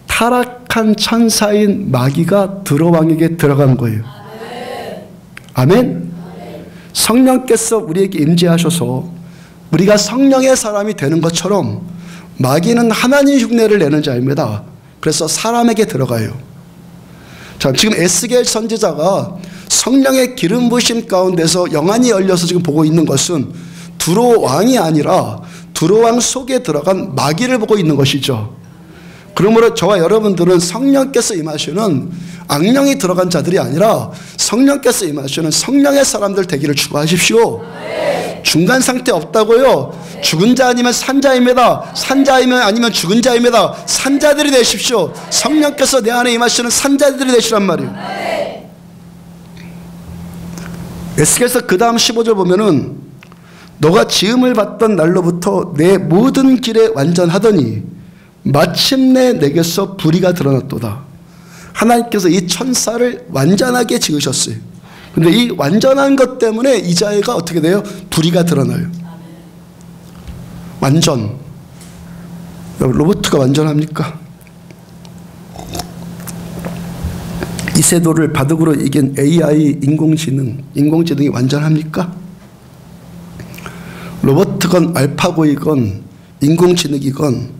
타락한 천사인 마귀가 두로왕에게 들어간 거예요. 아멘? 성령께서 우리에게 임재하셔서 우리가 성령의 사람이 되는 것처럼 마귀는 하나님 흉내를 내는 자입니다. 그래서 사람에게 들어가요. 자, 지금 에스겔 선지자가 성령의 기름 부으심 가운데서 영안이 열려서 지금 보고 있는 것은 두로왕이 아니라 두로왕 속에 들어간 마귀를 보고 있는 것이죠. 그러므로 저와 여러분들은 성령께서 임하시는 악령이 들어간 자들이 아니라 성령께서 임하시는 성령의 사람들 되기를 축원하십시오. 중간 상태 없다고요. 죽은 자 아니면 산자입니다. 산자이면 아니면 죽은 자입니다. 산자들이 되십시오. 성령께서 내 안에 임하시는 산자들이 되시란 말이에요. 에스겔서 그 다음 15절 보면은 너가 지음을 받던 날로부터 내 모든 길에 완전하더니 마침내 내게서 불의가 드러났도다. 하나님께서 이 천사를 완전하게 지으셨어요. 근데 이 완전한 것 때문에 이 자가 어떻게 돼요? 불의가 드러나요. 완전. 로봇가 완전합니까? 이세돌을 바둑으로 이긴 AI 인공지능이 완전합니까? 로봇건 알파고이건 인공지능이건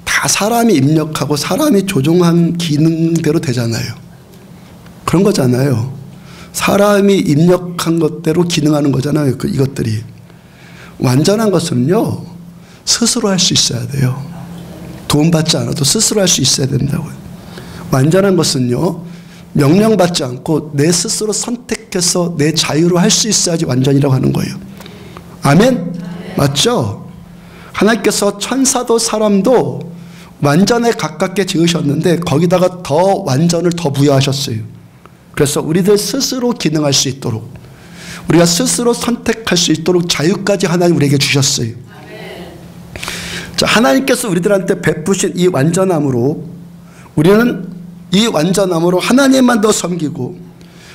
다 사람이 입력하고 사람이 조종한 기능대로 되잖아요. 그런 거잖아요. 사람이 입력한 것대로 기능하는 거잖아요. 이것들이. 완전한 것은요, 스스로 할 수 있어야 돼요. 도움 받지 않아도 스스로 할 수 있어야 된다고요. 완전한 것은요, 명령받지 않고 내 스스로 선택해서 내 자유로 할 수 있어야지 완전이라고 하는 거예요. 아멘? 맞죠? 하나님께서 천사도 사람도 완전에 가깝게 지으셨는데 거기다가 더 완전을 더 부여하셨어요. 그래서 우리들 스스로 기능할 수 있도록, 우리가 스스로 선택할 수 있도록 자유까지 하나님 우리에게 주셨어요. 자, 하나님께서 우리들한테 베푸신 이 완전함으로 우리는 이 완전함으로 하나님만 더 섬기고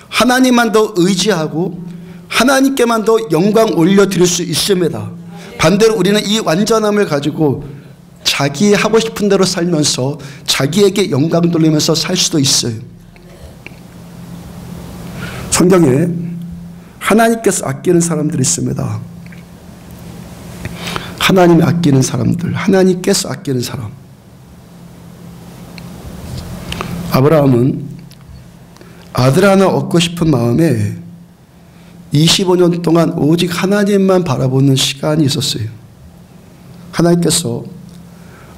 하나님만 더 의지하고 하나님께만 더 영광 올려드릴 수 있습니다. 반대로 우리는 이 완전함을 가지고 자기 하고 싶은 대로 살면서 자기에게 영광 돌리면서 살 수도 있어요. 성경에 하나님께서 아끼는 사람들이 있습니다. 하나님이 아끼는 사람들, 하나님께서 아끼는 사람. 아브라함은 아들 하나 얻고 싶은 마음에 25년 동안 오직 하나님만 바라보는 시간이 있었어요. 하나님께서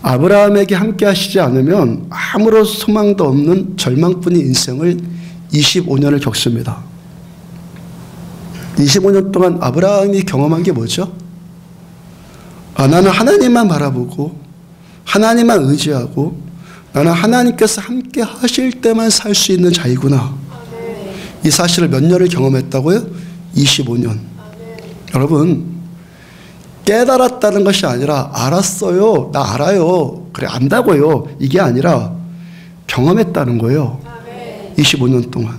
아브라함에게 함께 하시지 않으면 아무런 소망도 없는 절망뿐인 인생을 25년을 겪습니다. 25년 동안 아브라함이 경험한 게 뭐죠? 나는 하나님만 바라보고 하나님만 의지하고 나는 하나님께서 함께 하실 때만 살 수 있는 자이구나. 이 사실을 몇 년을 경험했다고요? 25년. 여러분, 깨달았다는 것이 아니라 알았어요. 나 알아요. 그래, 안다고요. 이게 아니라 경험했다는 거예요. 25년 동안.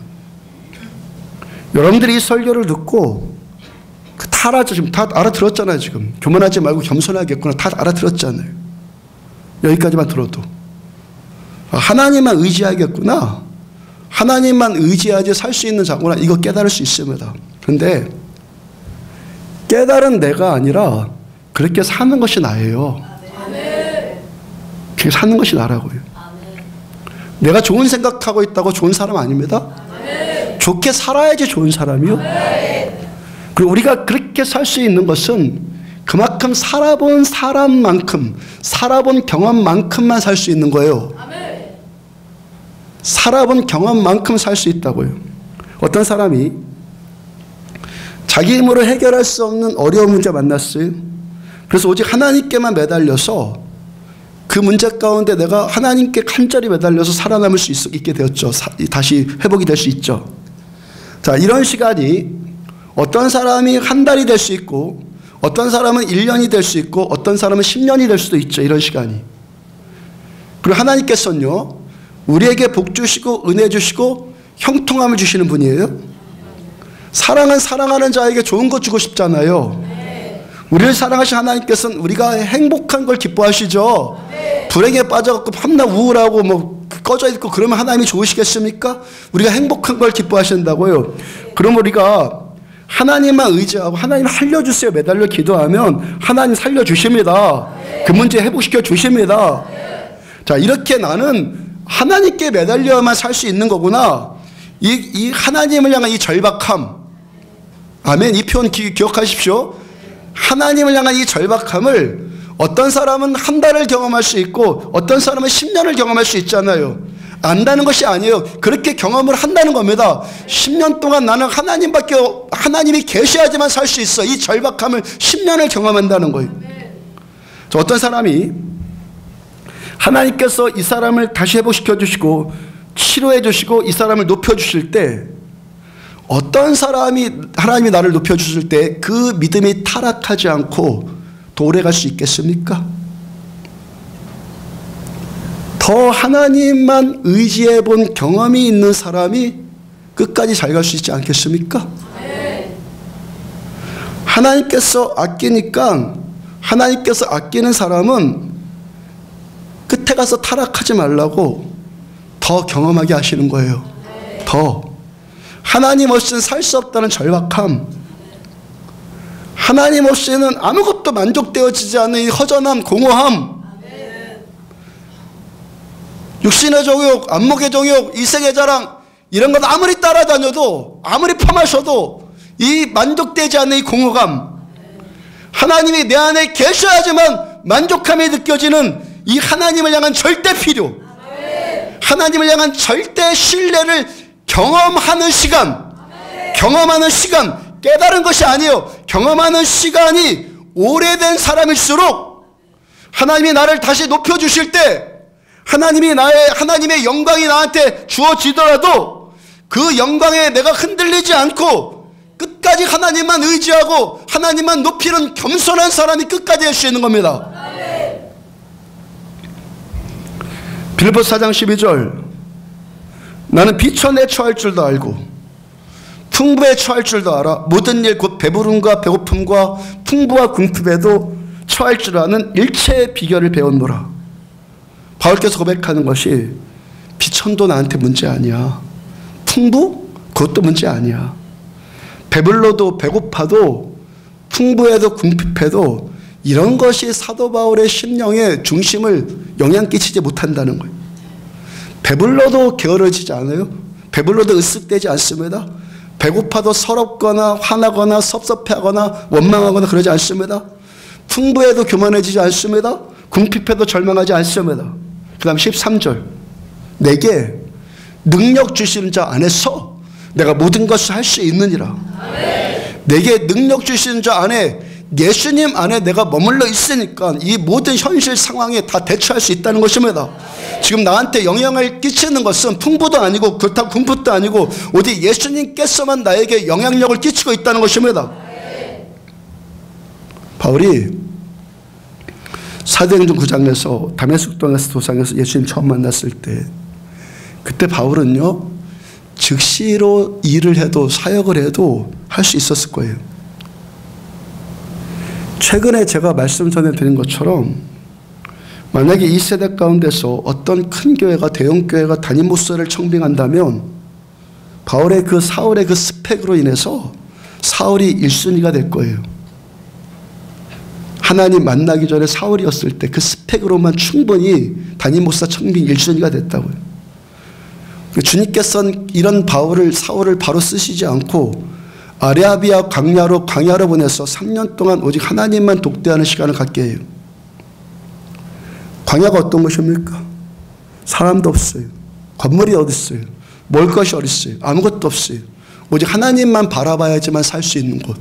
여러분들이 이 설교를 듣고 다 알았죠. 지금 다 알아들었잖아요. 지금 교만하지 말고 겸손하겠구나. 다 알아들었잖아요. 여기까지만 들어도 하나님만 의지하겠구나. 하나님만 의지하지 살 수 있는 자구나. 이거 깨달을 수 있습니다. 그런데 깨달은 내가 아니라 그렇게 사는 것이 나예요. 그렇게 사는 것이 나라고요. 내가 좋은 생각하고 있다고 좋은 사람 아닙니다. 좋게 살아야지 좋은 사람이요. 그리고 우리가 그렇게 살 수 있는 것은 그만큼 살아본 사람만큼, 살아본 경험만큼만 살 수 있는 거예요. 살아본 경험만큼 살 수 있다고요. 어떤 사람이 자기 힘으로 해결할 수 없는 어려운 문제 만났어요. 그래서 오직 하나님께만 매달려서 그 문제 가운데 내가 하나님께 간절히 매달려서 살아남을 수 있게 되었죠. 다시 회복이 될 수 있죠. 자, 이런 시간이 어떤 사람이 한 달이 될 수 있고 어떤 사람은 1년이 될 수 있고 어떤 사람은 10년이 될 수도 있죠. 이런 시간이. 그리고 하나님께서는요, 우리에게 복 주시고 은혜 주시고 형통함을 주시는 분이에요. 사랑은 사랑하는 자에게 좋은 것 주고 싶잖아요. 우리를 사랑하신 하나님께서는 우리가 행복한 걸 기뻐하시죠. 불행에 빠져갖고 밤낮 우울하고 뭐 꺼져 있고 그러면 하나님이 좋으시겠습니까? 우리가 행복한 걸 기뻐하신다고요. 그럼 우리가 하나님만 의지하고 하나님 살려주세요 매달려 기도하면 하나님 살려주십니다. 그 문제 회복시켜 주십니다. 자, 이렇게 나는 하나님께 매달려야만 살 수 있는 거구나. 이 하나님을 향한 이 절박함, 아멘, 이 표현 기억하십시오. 하나님을 향한 이 절박함을 어떤 사람은 한 달을 경험할 수 있고 어떤 사람은 10년을 경험할 수 있잖아요. 안다는 것이 아니에요. 그렇게 경험을 한다는 겁니다. 10년 동안 나는 하나님이 계셔야지만 살 수 있어. 이 절박함을 10년을 경험한다는 거예요. 어떤 사람이 하나님께서 이 사람을 다시 회복시켜 주시고 치료해 주시고 이 사람을 높여 주실 때, 어떤 사람이 하나님이 나를 높여 주실 때 그 믿음이 타락하지 않고 오래 갈 수 있겠습니까? 더 하나님만 의지해 본 경험이 있는 사람이 끝까지 잘 갈 수 있지 않겠습니까? 하나님께서 아끼니까, 하나님께서 아끼는 사람은 끝에 가서 타락하지 말라고 더 경험하게 하시는 거예요. 더. 하나님 없이는 살 수 없다는 절박함, 하나님 없이는 아무것도 만족되어지지 않는 이 허전함, 공허함, 육신의 정욕, 안목의 정욕, 이색의 자랑, 이런 것 아무리 따라다녀도, 아무리 폄하셔도 이 만족되지 않는 이 공허감, 하나님이 내 안에 계셔야지만 만족함이 느껴지는 이 하나님을 향한 절대 필요, 하나님을 향한 절대 신뢰를 경험하는 시간, 경험하는 시간, 깨달은 것이 아니에요. 경험하는 시간이 오래된 사람일수록 하나님이 나를 다시 높여주실 때, 하나님의 영광이 나한테 주어지더라도 그 영광에 내가 흔들리지 않고 끝까지 하나님만 의지하고 하나님만 높이는 겸손한 사람이 끝까지 할 수 있는 겁니다. 빌립보서 4장 12절, 나는 비천에 처할 줄도 알고 풍부에 처할 줄도 알아. 모든 일 곧 배부름과 배고픔과 풍부와 궁핍에도 처할 줄 아는 일체의 비결을 배웠노라. 바울께서 고백하는 것이, 비천도 나한테 문제 아니야. 풍부? 그것도 문제 아니야. 배불러도 배고파도 풍부해도 궁핍해도 이런 것이 사도 바울의 심령의 중심을 영향 끼치지 못한다는 거예요. 배불러도 게으러지지 않아요. 배불러도 으쓱대지 않습니다. 배고파도 서럽거나 화나거나 섭섭해하거나 원망하거나 그러지 않습니다. 풍부해도 교만해지지 않습니다. 궁핍해도 절망하지 않습니다. 그 다음 13절, 내게 능력 주시는 자 안에서 내가 모든 것을 할 수 있느니라. 내게 능력 주시는 자 안에, 예수님 안에 내가 머물러 있으니까 이 모든 현실 상황에 다 대처할 수 있다는 것입니다. 지금 나한테 영향을 끼치는 것은 풍부도 아니고 그렇다고 궁핍도 아니고 오직 예수님께서만 나에게 영향력을 끼치고 있다는 것입니다. 바울이 사도행전 9장에서 다메섹 도상에서 예수님 처음 만났을 때, 그때 바울은요 즉시로 일을 해도 사역을 해도 할 수 있었을 거예요. 최근에 제가 말씀 전해드린 것처럼 만약에 이 세대 가운데서 어떤 큰 교회가, 대형 교회가 담임 목사를 청빙한다면 바울의 사울의 그 스펙으로 인해서 사울이 1순위가 될 거예요. 하나님 만나기 전에 사울이었을 때 그 스펙으로만 충분히 담임 목사 청빙 1순위가 됐다고요. 주님께서는 이런 사울을 바로 쓰시지 않고 아라비아 광야로 보내서 3년 동안 오직 하나님만 독대하는 시간을 갖게 해요. 광야가 어떤 것입니까? 사람도 없어요. 건물이 어디 있어요? 먹을 것이 어디 있어요? 아무것도 없어요. 오직 하나님만 바라봐야지만 살 수 있는 곳,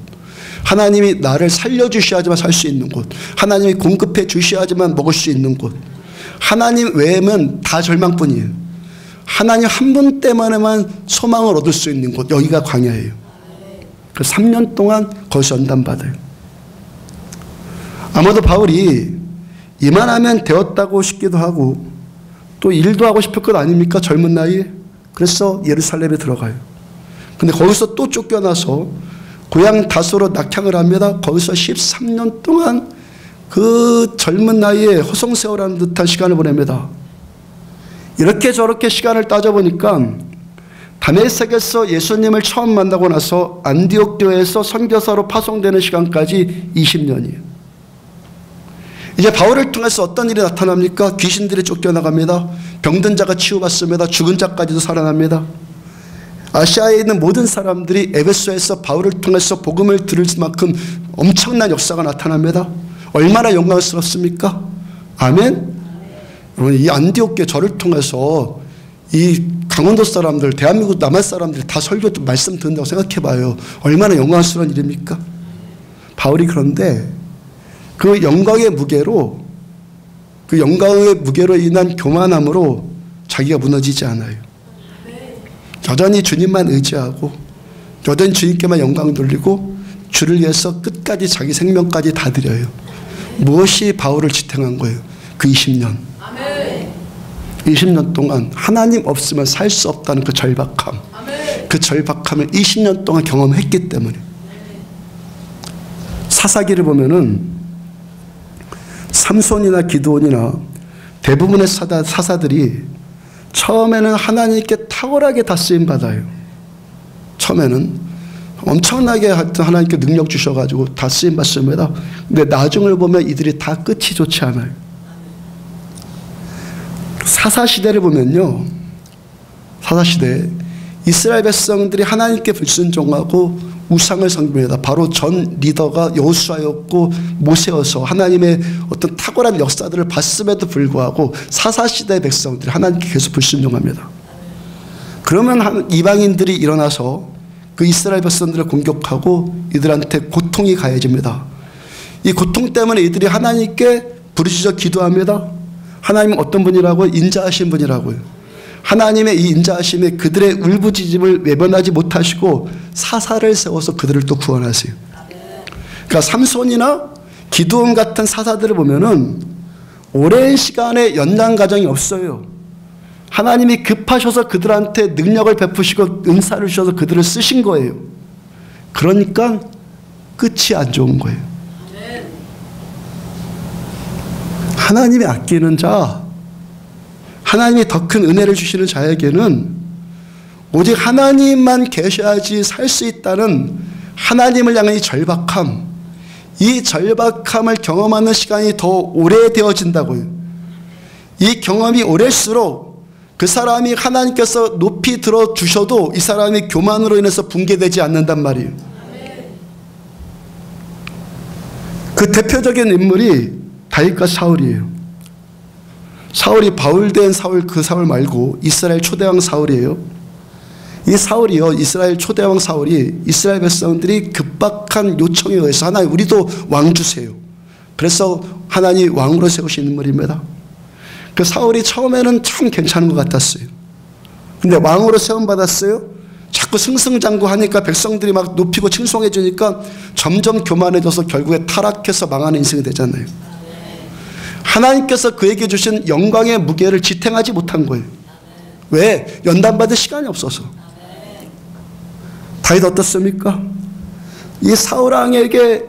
하나님이 나를 살려주셔야지만 살 수 있는 곳, 하나님이 공급해 주셔야지만 먹을 수 있는 곳, 하나님 외에는 다 절망뿐이에요. 하나님 한 분 때문에만 소망을 얻을 수 있는 곳, 여기가 광야예요. 그래서 3년 동안 거기서 연단받아요. 아마도 바울이 이만하면 되었다고 싶기도 하고 또 일도 하고 싶을 것 아닙니까? 젊은 나이에. 그래서 예루살렘에 들어가요. 근데 거기서 또 쫓겨나서 고향 다소로 낙향을 합니다. 거기서 13년 동안 그 젊은 나이에 허송세월하는 듯한 시간을 보냅니다. 이렇게 저렇게 시간을 따져보니까 다메섹에서 예수님을 처음 만나고 나서 안디옥 교회에서 선교사로 파송되는 시간까지 20년이에요. 이제 바울을 통해서 어떤 일이 나타납니까? 귀신들이 쫓겨나갑니다. 병든 자가 치유받습니다. 죽은 자까지도 살아납니다. 아시아에 있는 모든 사람들이 에베소에서 바울을 통해서 복음을 들을 만큼 엄청난 역사가 나타납니다. 얼마나 영광스럽습니까? 아멘. 여러분, 이 안디옥 저를 통해서 이 강원도 사람들, 대한민국 남한 사람들이 다 설교 말씀 듣는다고 생각해봐요. 얼마나 영광스러운 일입니까? 바울이 그런데 그 영광의 무게로 인한 교만함으로 자기가 무너지지 않아요. 여전히 주님만 의지하고 여전히 주님께만 영광 돌리고 주를 위해서 끝까지 자기 생명까지 다 드려요. 무엇이 바울을 지탱한 거예요? 그 20년. 20년 동안 하나님 없으면 살 수 없다는 그 절박함. 그 절박함을 20년 동안 경험했기 때문에. 사사기를 보면은 삼손이나 기드온이나 대부분의 사사들이 처음에는 하나님께 탁월하게 다 쓰임받아요. 처음에는 엄청나게 하나님께 능력 주셔가지고 다 쓰임받습니다. 근데 나중을 보면 이들이 다 끝이 좋지 않아요. 사사시대를 보면요, 사사시대 이스라엘 백성들이 하나님께 불순종하고 우상을 섬깁니다. 바로 전 리더가 여호수아였고 모세여서 하나님의 어떤 탁월한 역사들을 봤음에도 불구하고 사사시대 백성들이 하나님께 계속 불순종합니다. 그러면 이방인들이 일어나서 그 이스라엘 백성들을 공격하고 이들한테 고통이 가해집니다. 이 고통 때문에 이들이 하나님께 부르짖어 기도합니다. 하나님은 어떤 분이라고요? 인자하신 분이라고요. 하나님의 이 인자하심에 그들의 울부짖음을 외면하지 못하시고 사사를 세워서 그들을 또 구원하세요. 그러니까 삼손이나 기드온 같은 사사들을 보면은 오랜 시간의 연단 과정이 없어요. 하나님이 급하셔서 그들한테 능력을 베푸시고 은사를 주셔서 그들을 쓰신 거예요. 그러니까 끝이 안 좋은 거예요. 하나님이 아끼는 자, 하나님이 더 큰 은혜를 주시는 자에게는 오직 하나님만 계셔야지 살 수 있다는 하나님을 향한 이 절박함, 이 절박함을 경험하는 시간이 더 오래되어진다고요. 이 경험이 오래일수록 그 사람이 하나님께서 높이 들어주셔도 이 사람이 교만으로 인해서 붕괴되지 않는단 말이에요. 그 대표적인 인물이 다윗과 사울이에요. 사울이 바울된 사울, 그 사울 말고 이스라엘 초대왕 사울이에요. 이 사울이요, 이스라엘 초대왕 사울이 이스라엘 백성들이 급박한 요청에 의해서 하나님 우리도 왕 주세요. 그래서 하나님 왕으로 세우신 인물입니다. 그 사울이 처음에는 참 괜찮은 것 같았어요. 근데 왕으로 세움받았어요. 자꾸 승승장구하니까 백성들이 막 높이고 칭송해 주니까 점점 교만해져서 결국에 타락해서 망하는 인생이 되잖아요. 하나님께서 그에게 주신 영광의 무게를 지탱하지 못한 거예요. 왜? 연단받을 시간이 없어서. 다윗 어떻습니까? 이 사울왕에게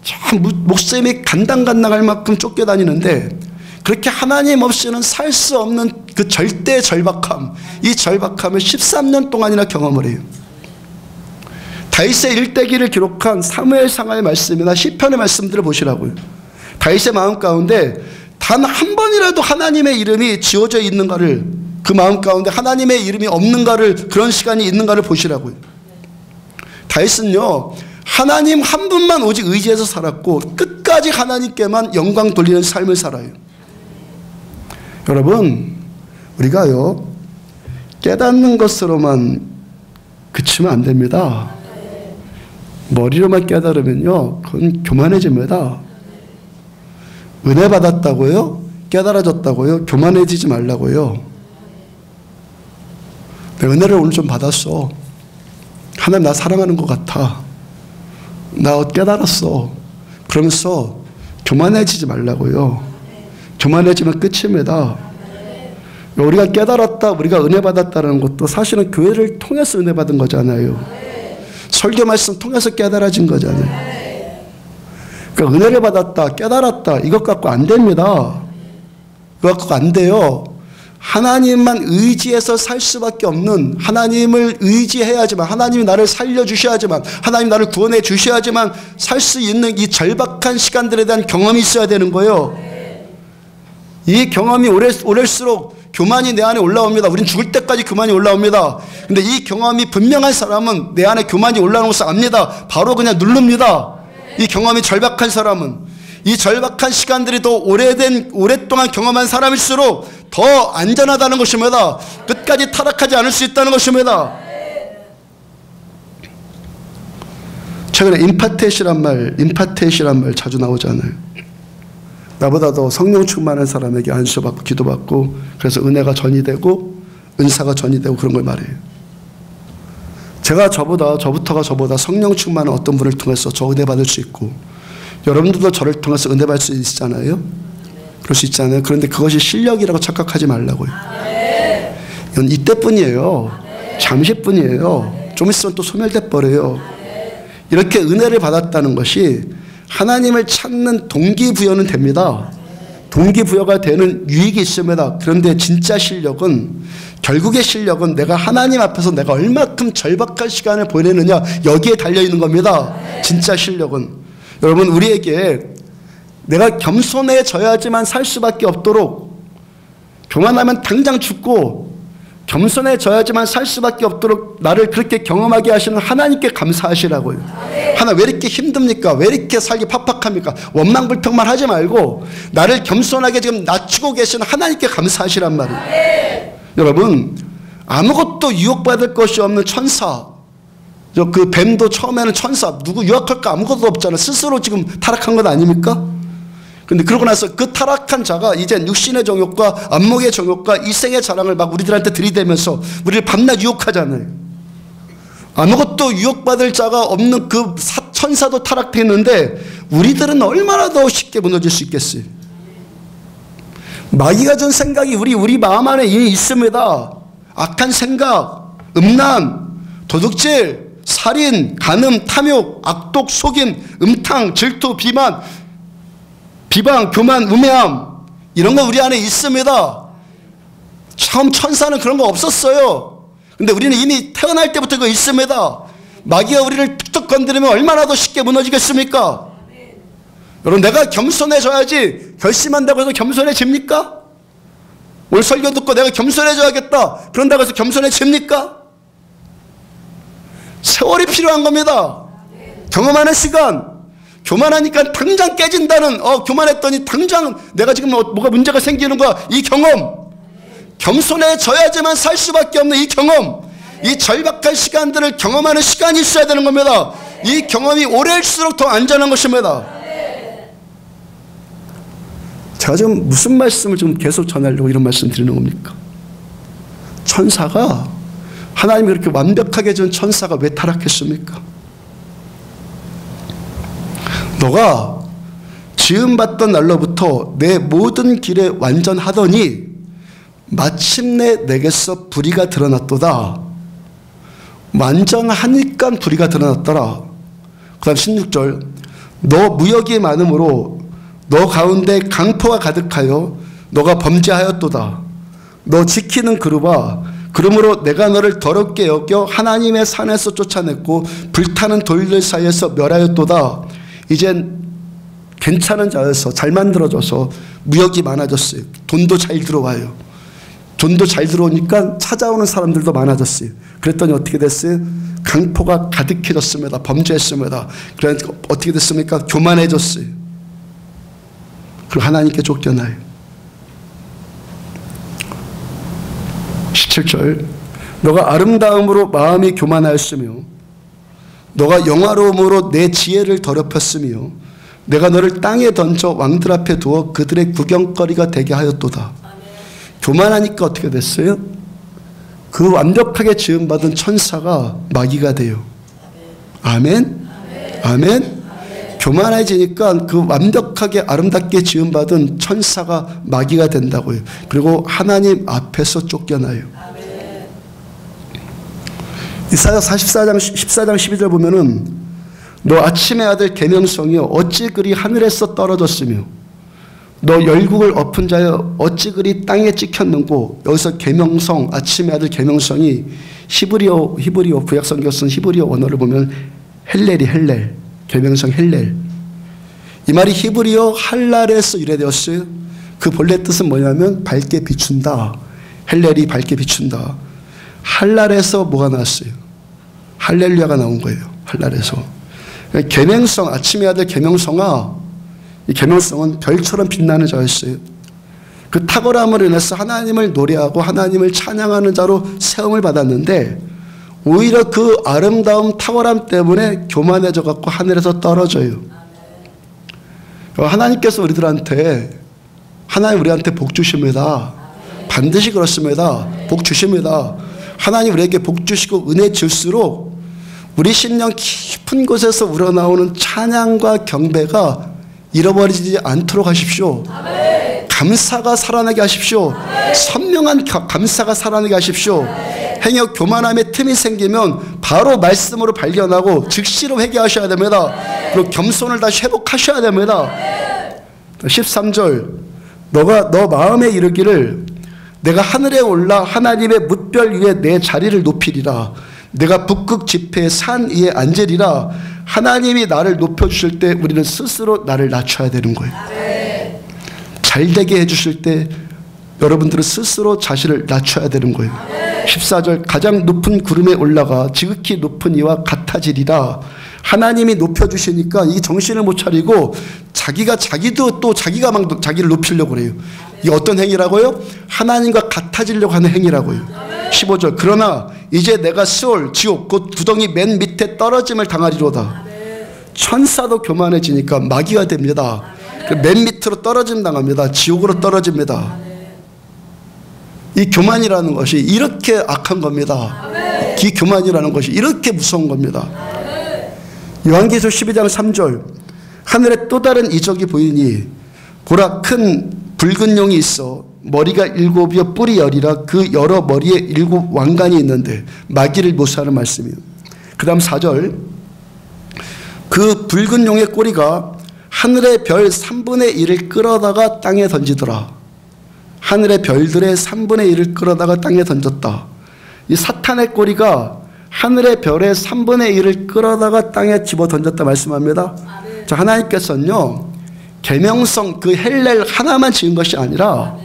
참 목숨이 간당간당할 만큼 쫓겨다니는데 그렇게 하나님 없이는 살 수 없는 그 절대 절박함, 이 절박함을 13년 동안이나 경험을 해요. 다윗의 일대기를 기록한 사무엘상하의 말씀이나 시편의 말씀들을 보시라고요. 다윗의 마음 가운데 단 한 번이라도 하나님의 이름이 지어져 있는가를, 그 마음 가운데 하나님의 이름이 없는가를, 그런 시간이 있는가를 보시라고요. 다윗은요, 하나님 한 분만 오직 의지해서 살았고 끝까지 하나님께만 영광 돌리는 삶을 살아요. 여러분, 우리가요 깨닫는 것으로만 그치면 안 됩니다. 머리로만 깨달으면요 그건 교만해집니다. 은혜 받았다고요? 깨달아졌다고요? 교만해지지 말라고요. 내가 은혜를 오늘 좀 받았어. 하나님 나 사랑하는 것 같아. 나 깨달았어. 그러면서 교만해지지 말라고요. 교만해지면 끝입니다. 우리가 깨달았다, 우리가 은혜 받았다는 것도 사실은 교회를 통해서 은혜 받은 거잖아요. 설교 말씀 통해서 깨달아진 거잖아요. 그러니까 은혜를 받았다, 깨달았다, 이것 갖고 안 됩니다. 이것 갖고 안 돼요. 하나님만 의지해서 살 수밖에 없는, 하나님을 의지해야지만, 하나님이 나를 살려주셔야지만, 하나님 나를 구원해 주셔야지만 살 수 있는 이 절박한 시간들에 대한 경험이 있어야 되는 거예요. 이 경험이 오를수록 교만이 내 안에 올라옵니다. 우린 죽을 때까지 교만이 올라옵니다. 근데 이 경험이 분명한 사람은 내 안에 교만이 올라오는 것을 압니다. 바로 그냥 누릅니다. 이 경험이 절박한 사람은, 이 절박한 시간들이 더 오랫동안 경험한 사람일수록 더 안전하다는 것입니다. 끝까지 타락하지 않을 수 있다는 것입니다. 최근에 임파텟이란 말 자주 나오잖아요. 나보다 더 성령 충만한 사람에게 안수받고 기도받고 그래서 은혜가 전이 되고 은사가 전이 되고 그런 걸 말해요. 저부터가 저보다 성령 충만한 어떤 분을 통해서 저 은혜 받을 수 있고 여러분들도 저를 통해서 은혜 받을 수 있잖아요. 그럴 수 있잖아요. 그런데 그것이 실력이라고 착각하지 말라고요. 이건 이때뿐이에요. 잠시뿐이에요. 좀 있으면 또 소멸돼 버려요. 이렇게 은혜를 받았다는 것이 하나님을 찾는 동기부여는 됩니다. 동기부여가 되는 유익이 있습니다. 그런데 진짜 실력은, 결국의 실력은 내가 하나님 앞에서 내가 얼마큼 절박한 시간을 보내느냐, 여기에 달려있는 겁니다. 진짜 실력은. 여러분, 우리에게 내가 겸손해져야지만 살 수밖에 없도록, 교만하면 당장 죽고 겸손해져야지만 살 수밖에 없도록 나를 그렇게 경험하게 하시는 하나님께 감사하시라고요. 하나 왜 이렇게 힘듭니까? 왜 이렇게 살기 팍팍합니까? 원망불평만 하지 말고 나를 겸손하게 지금 낮추고 계시는 하나님께 감사하시란 말이에요. 여러분, 아무것도 유혹받을 것이 없는 천사, 그 뱀도 처음에는 천사, 누구 유혹할 거 아무것도 없잖아요. 스스로 지금 타락한 것 아닙니까? 근데 그러고 나서 그 타락한 자가 이제 육신의 정욕과 안목의 정욕과 이생의 자랑을 막 우리들한테 들이대면서 우리를 밤낮 유혹하잖아요. 아무것도 유혹받을 자가 없는 그 천사도 타락했는데 우리들은 얼마나 더 쉽게 무너질 수 있겠어요. 마귀가 준 생각이 우리 마음 안에 이미 있습니다. 악한 생각, 음란, 도둑질, 살인, 간음, 탐욕, 악독, 속임, 음탕, 질투, 비방, 교만, 우매함, 이런 거 우리 안에 있습니다. 처음 천사는 그런 거 없었어요. 근데 우리는 이미 태어날 때부터 그거 있습니다. 마귀가 우리를 툭툭 건드리면 얼마나 더 쉽게 무너지겠습니까? 여러분, 내가 겸손해져야지 결심한다고 해서 겸손해집니까? 오늘 설교 듣고 내가 겸손해져야겠다 그런다고 해서 겸손해집니까? 세월이 필요한 겁니다. 경험하는 시간. 교만하니까 당장 깨진다는, 교만했더니 당장 내가 지금 뭐가 문제가 생기는 거야. 이 경험. 겸손해져야지만 살 수밖에 없는 이 경험. 이 절박한 시간들을 경험하는 시간이 있어야 되는 겁니다. 이 경험이 오래일수록 더 안전한 것입니다. 제가 지금 무슨 말씀을 좀 계속 전하려고 이런 말씀 드리는 겁니까? 천사가, 하나님이 그렇게 완벽하게 준 천사가 왜 타락했습니까? 너가 지음받던 날로부터 내 모든 길에 완전하더니 마침내 내게서 불의가 드러났도다. 완전하니까 불의가 드러났더라. 그 다음 16절, 너 무역이 많으므로 너 가운데 강포가 가득하여 너가 범죄하였도다. 너 지키는 그루바, 그러므로 내가 너를 더럽게 여겨 하나님의 산에서 쫓아냈고 불타는 돌들 사이에서 멸하였도다. 이젠 괜찮은 자여서 잘 만들어져서 무역이 많아졌어요. 돈도 잘 들어와요. 돈도 잘 들어오니까 찾아오는 사람들도 많아졌어요. 그랬더니 어떻게 됐어요? 강포가 가득해졌습니다. 범죄했습니다. 그러니까 어떻게 됐습니까? 교만해졌어요. 그리고 하나님께 쫓겨나요. 17절, 너가 아름다움으로 마음이 교만하였으며 너가 영화로움으로 내 지혜를 더럽혔으며 내가 너를 땅에 던져 왕들 앞에 두어 그들의 구경거리가 되게 하였도다. 교만하니까 어떻게 됐어요? 그 완벽하게 지음받은 천사가 마귀가 돼요. 아멘? 아멘? 교만해지니까 그 완벽하게 아름답게 지음받은 천사가 마귀가 된다고요. 그리고 하나님 앞에서 쫓겨나요. 이사야 44장 12절 보면은 너 아침의 아들 계명성이여 어찌 그리 하늘에서 떨어졌으며 너 열국을 엎은 자여 어찌 그리 땅에 찍혔는고. 여기서 계명성, 아침의 아들 계명성이 히브리어 구약성경 쓴 히브리어 원어를 보면 헬렐이 헬렐, 계명성 헬렐. 이 말이 히브리어 할랄에서 유래되었어요. 그 본래 뜻은 뭐냐면 밝게 비춘다. 헬렐이 밝게 비춘다. 할랄에서 뭐가 나왔어요? 할렐루야가 나온 거예요. 할랄에서. 계명성, 아침의 아들 계명성아, 이 계명성은 별처럼 빛나는 자였어요. 그 탁월함으로 인해서 하나님을 노래하고 하나님을 찬양하는 자로 세움을 받았는데 오히려 그 아름다움 탁월함 때문에 교만해져 갖고 하늘에서 떨어져요. 하나님께서 하나님 우리한테 복 주십니다. 반드시 그렇습니다. 복 주십니다. 하나님 우리에게 복 주시고 은혜 줄수록 우리 심령 깊은 곳에서 우러나오는 찬양과 경배가 잃어버리지 않도록 하십시오. 감사가 살아나게 하십시오. 선명한 감사가 살아나게 하십시오. 행여 교만함의 틈이 생기면 바로 말씀으로 발견하고 즉시로 회개하셔야 됩니다. 그리고 겸손을 다시 회복하셔야 됩니다. 13절 너 마음에 이르기를 내가 하늘에 올라 하나님의 뭇별 위에 내 자리를 높이리라. 내가 북극 지폐의 산 위에 앉으리라. 하나님이 나를 높여주실 때 우리는 스스로 나를 낮춰야 되는 거예요. 잘되게 해주실 때 여러분들은 스스로 자신을 낮춰야 되는 거예요. 14절 가장 높은 구름에 올라가 지극히 높은 이와 같아지리라. 하나님이 높여주시니까 이 정신을 못 차리고 자기도 또 자기가 막 자기를 높이려고 그래요. 이게 어떤 행위라고요? 하나님과 같아지려고 하는 행위라고요. 15절 그러나 이제 내가 스올 지옥 곧 구덩이 맨 밑에 떨어짐을 당하리로다. 천사도 교만해지니까 마귀가 됩니다. 맨 밑으로 떨어짐 당합니다. 지옥으로 떨어집니다. 이 교만이라는 것이 이렇게 악한 겁니다. 이 교만이라는 것이 이렇게 무서운 겁니다. 요한계시록 12장 3절 하늘에 또 다른 이적이 보이니 보라 큰 붉은 용이 있어 머리가 7이요 뿔이 10이라 그 여러 머리에 7 왕관이 있는데 마귀를 묘사하는 말씀이에요. 그 다음 4절 그 붉은 용의 꼬리가 하늘의 별 3분의 1을 끌어다가 땅에 던지더라. 하늘의 별들의 3분의 1을 끌어다가 땅에 던졌다. 이 사탄의 꼬리가 하늘의 별의 3분의 1을 끌어다가 땅에 집어 던졌다 말씀합니다. 자, 하나님께서는요 계명성 그 헬렐 하나만 지은 것이 아니라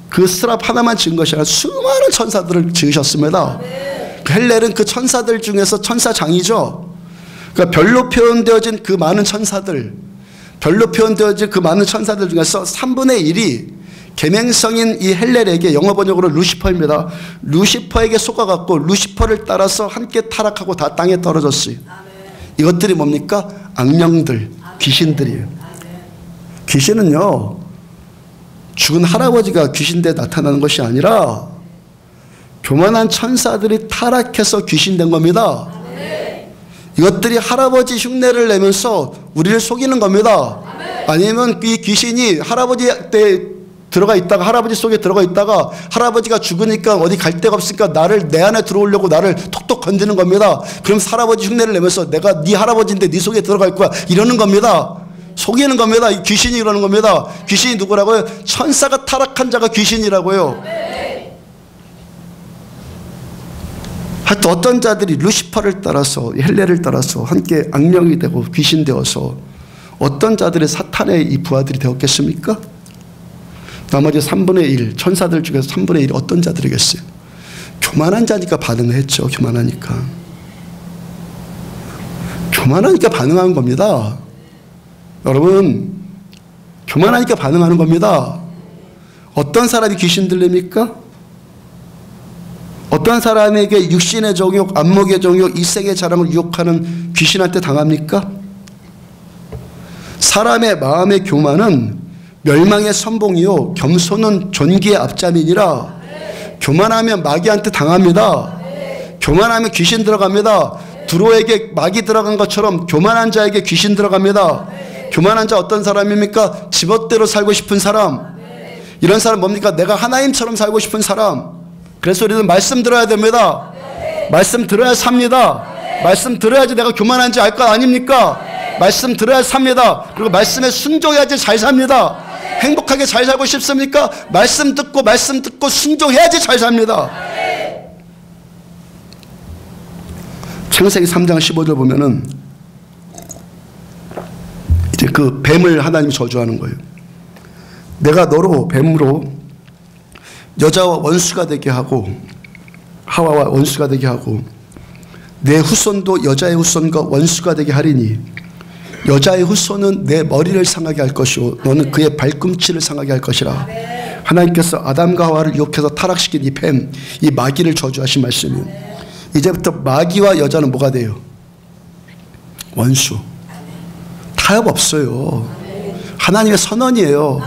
그 스랍 하나만 지은 것이 아니라 수많은 천사들을 지으셨습니다. 그 헬렐은 그 천사들 중에서 천사장이죠. 그러니까 별로 표현되어진 그 많은 천사들 중에서 3분의 1이 계명성인 이 헬렐에게 영어 번역으로 루시퍼입니다. 루시퍼에게 속아갖고 루시퍼를 따라서 함께 타락하고 다 땅에 떨어졌어요. 이것들이 뭡니까? 악령들, 귀신들이에요. 귀신은요 죽은 할아버지가 귀신돼 나타나는 것이 아니라 교만한 천사들이 타락해서 귀신된 겁니다. 이것들이 할아버지 흉내를 내면서 우리를 속이는 겁니다. 아니면 이 귀신이 할아버지 때 들어가 있다가 할아버지 속에 들어가 있다가 할아버지가 죽으니까 어디 갈 데가 없으니까 나를 내 안에 들어오려고 나를 톡톡 건드는 겁니다. 그럼 할아버지 흉내를 내면서 내가 네 할아버지인데 네 속에 들어갈 거야 이러는 겁니다. 속이는 겁니다. 이 귀신이 이러는 겁니다. 귀신이 누구라고요? 천사가 타락한 자가 귀신이라고요. 하여튼 어떤 자들이 루시퍼를 따라서 헬렐을 따라서 함께 악령이 되고 귀신 되어서 어떤 자들의 사탄의 이 부하들이 되었겠습니까? 나머지 3분의 1 천사들 중에서 3분의 1이 어떤 자들이겠어요? 교만한 자니까 반응했죠. 교만하니까 반응하는 겁니다. 여러분 교만하니까 반응하는 겁니다. 어떤 사람이 귀신 들립니까? 어떤 사람에게 육신의 정욕, 안목의 정욕, 이색의 자랑을 유혹하는 귀신한테 당합니까? 사람의 마음의 교만은 멸망의 선봉이요 겸손은 존귀의 앞잠이니라. 교만하면 마귀한테 당합니다. 교만하면 귀신 들어갑니다. 두로에게 마귀 들어간 것처럼 교만한 자에게 귀신 들어갑니다. 교만한 자 어떤 사람입니까? 지멋대로 살고 싶은 사람. 이런 사람 뭡니까? 내가 하나님처럼 살고 싶은 사람. 그래서 우리는 말씀 들어야 됩니다. 말씀 들어야 삽니다. 말씀 들어야지 내가 교만한지 알 거 아닙니까? 말씀 들어야 삽니다. 그리고 말씀에 순종해야지 잘 삽니다. 행복하게 잘 살고 싶습니까? 말씀 듣고 순종해야지 잘 삽니다. 창세기 3장 15절 보면은 이제 그 뱀을 하나님이 저주하는 거예요. 내가 너로 뱀으로 여자와 원수가 되게 하고 하와와 원수가 되게 하고 내 후손도 여자의 후손과 원수가 되게 하리니 여자의 후손은 내 머리를 상하게 할 것이요 너는 그의 발꿈치를 상하게 할 것이라. 하나님께서 아담과 하와를 유혹해서 타락시킨 이 뱀, 이 마귀를 저주하신 말씀이에요. 이제부터 마귀와 여자는 뭐가 돼요? 원수. 타협 없어요. 하나님의 선언이에요.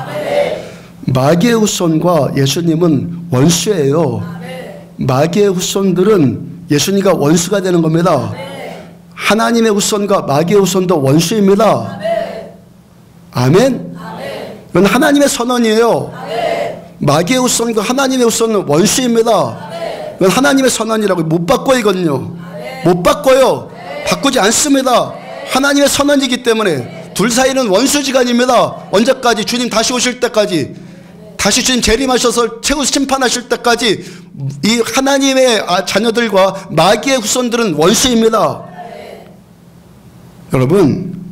마귀의 후손과 예수님은 원수예요. 마귀의 후손들은 예수님과 원수가 되는 겁니다. 하나님의 후손과 마귀의 후손도 원수입니다. 아멘? 이건 하나님의 선언이에요. 마귀의 후손과 하나님의 후손은 원수입니다. 이건 하나님의 선언이라고. 못 바꿔요 이거는요. 못 바꿔요. 바꾸지 않습니다. 하나님의 선언이기 때문에 둘 사이는 원수지간입니다. 언제까지? 주님 다시 오실 때까지. 다시 주님 재림하셔서 최후 심판하실 때까지 이 하나님의 자녀들과 마귀의 후손들은 원수입니다. 여러분,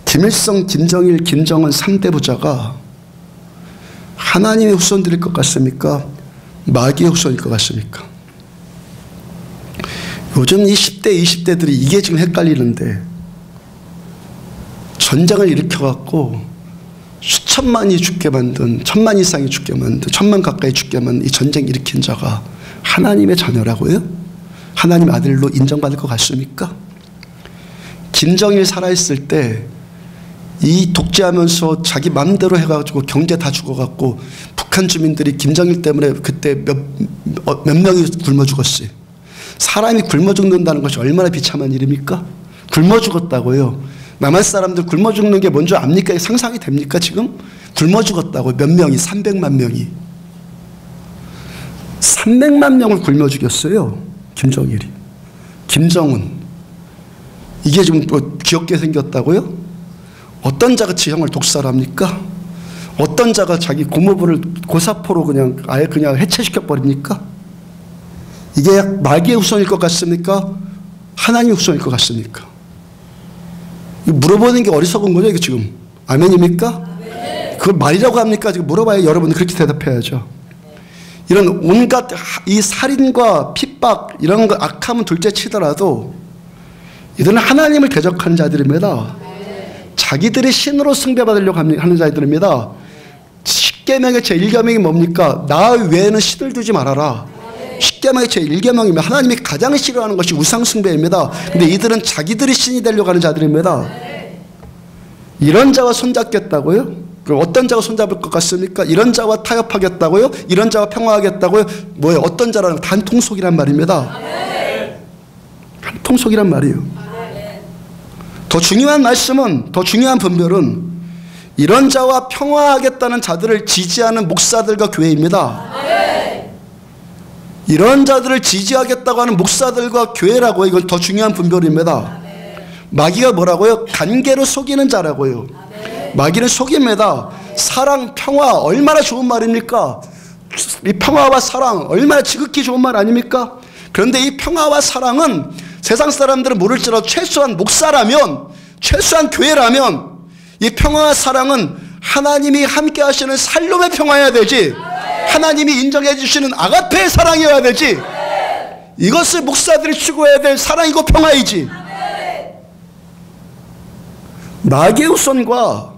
김일성, 김정일, 김정은 3대 부자가 하나님의 후손들일 것 같습니까? 마귀의 후손일 것 같습니까? 요즘 이 10대, 20대들이 이게 지금 헷갈리는데 전쟁을 일으켜갖고 수천만이 죽게 만든, 1000만 이상이 죽게 만든, 1000만 가까이 죽게 만든 이 전쟁 일으킨 자가 하나님의 자녀라고요? 하나님 아들로 인정받을 것 같습니까? 김정일 살아있을 때 이 독재하면서 자기 맘대로 해가지고 경제 다 죽어갖고 북한 주민들이 김정일 때문에 그때 몇 명이 굶어 죽었어요. 사람이 굶어 죽는다는 것이 얼마나 비참한 일입니까? 굶어 죽었다고요. 남한 사람들 굶어 죽는 게 뭔지 압니까? 상상이 됩니까 지금? 굶어 죽었다고. 몇 명이? 300만 명이. 300만 명을 굶어 죽였어요. 김정일이. 김정은. 이게 지금 뭐 귀엽게 생겼다고요? 어떤 자가 지형을 독살합니까? 어떤 자가 자기 고모부를 고사포로 그냥 아예 그냥 해체시켜 버립니까? 이게 마귀의 후손일 것 같습니까? 하나님의 후손일 것 같습니까? 물어보는 게 어리석은 거죠, 이게 지금. 아멘입니까? 그걸 말이라고 합니까? 지금 물어봐야 여러분들 그렇게 대답해야죠. 이런 온갖 이 살인과 핍박 이런 거 악함은 둘째 치더라도 이들은 하나님을 대적하는 자들입니다. 자기들이 신으로 숭배받으려고 하는 자들입니다. 십계명의 제1계명이 뭡니까? 나 외에는 신을 두지 말아라. 십계명의 제1계명이면 하나님이 가장 싫어하는 것이 우상숭배입니다. 근데 이들은 자기들이 신이 되려고 하는 자들입니다. 이런 자와 손잡겠다고요? 그럼 어떤 자와 손잡을 것 같습니까? 이런 자와 타협하겠다고요? 이런 자와 평화하겠다고요? 뭐예요? 어떤 자라는 단통속이란 말입니다. 단통속이란 말이에요. 더 중요한 말씀은, 더 중요한 분별은 이런 자와 평화하겠다는 자들을 지지하는 목사들과 교회입니다. 이런 자들을 지지하겠다고 하는 목사들과 교회라고요. 이건 더 중요한 분별입니다. 마귀가 뭐라고요? 간계로 속이는 자라고요. 마귀는 속입니다. 사랑, 평화 얼마나 좋은 말입니까? 이 평화와 사랑 얼마나 지극히 좋은 말 아닙니까? 그런데 이 평화와 사랑은 세상 사람들은 모를지라도 최소한 목사라면, 최소한 교회라면 이 평화와 사랑은 하나님이 함께 하시는 살롬의 평화여야 되지, 하나님이 인정해 주시는 아가페의 사랑이어야 되지, 이것을 목사들이 추구해야 될 사랑이고 평화이지. 마귀의 후손과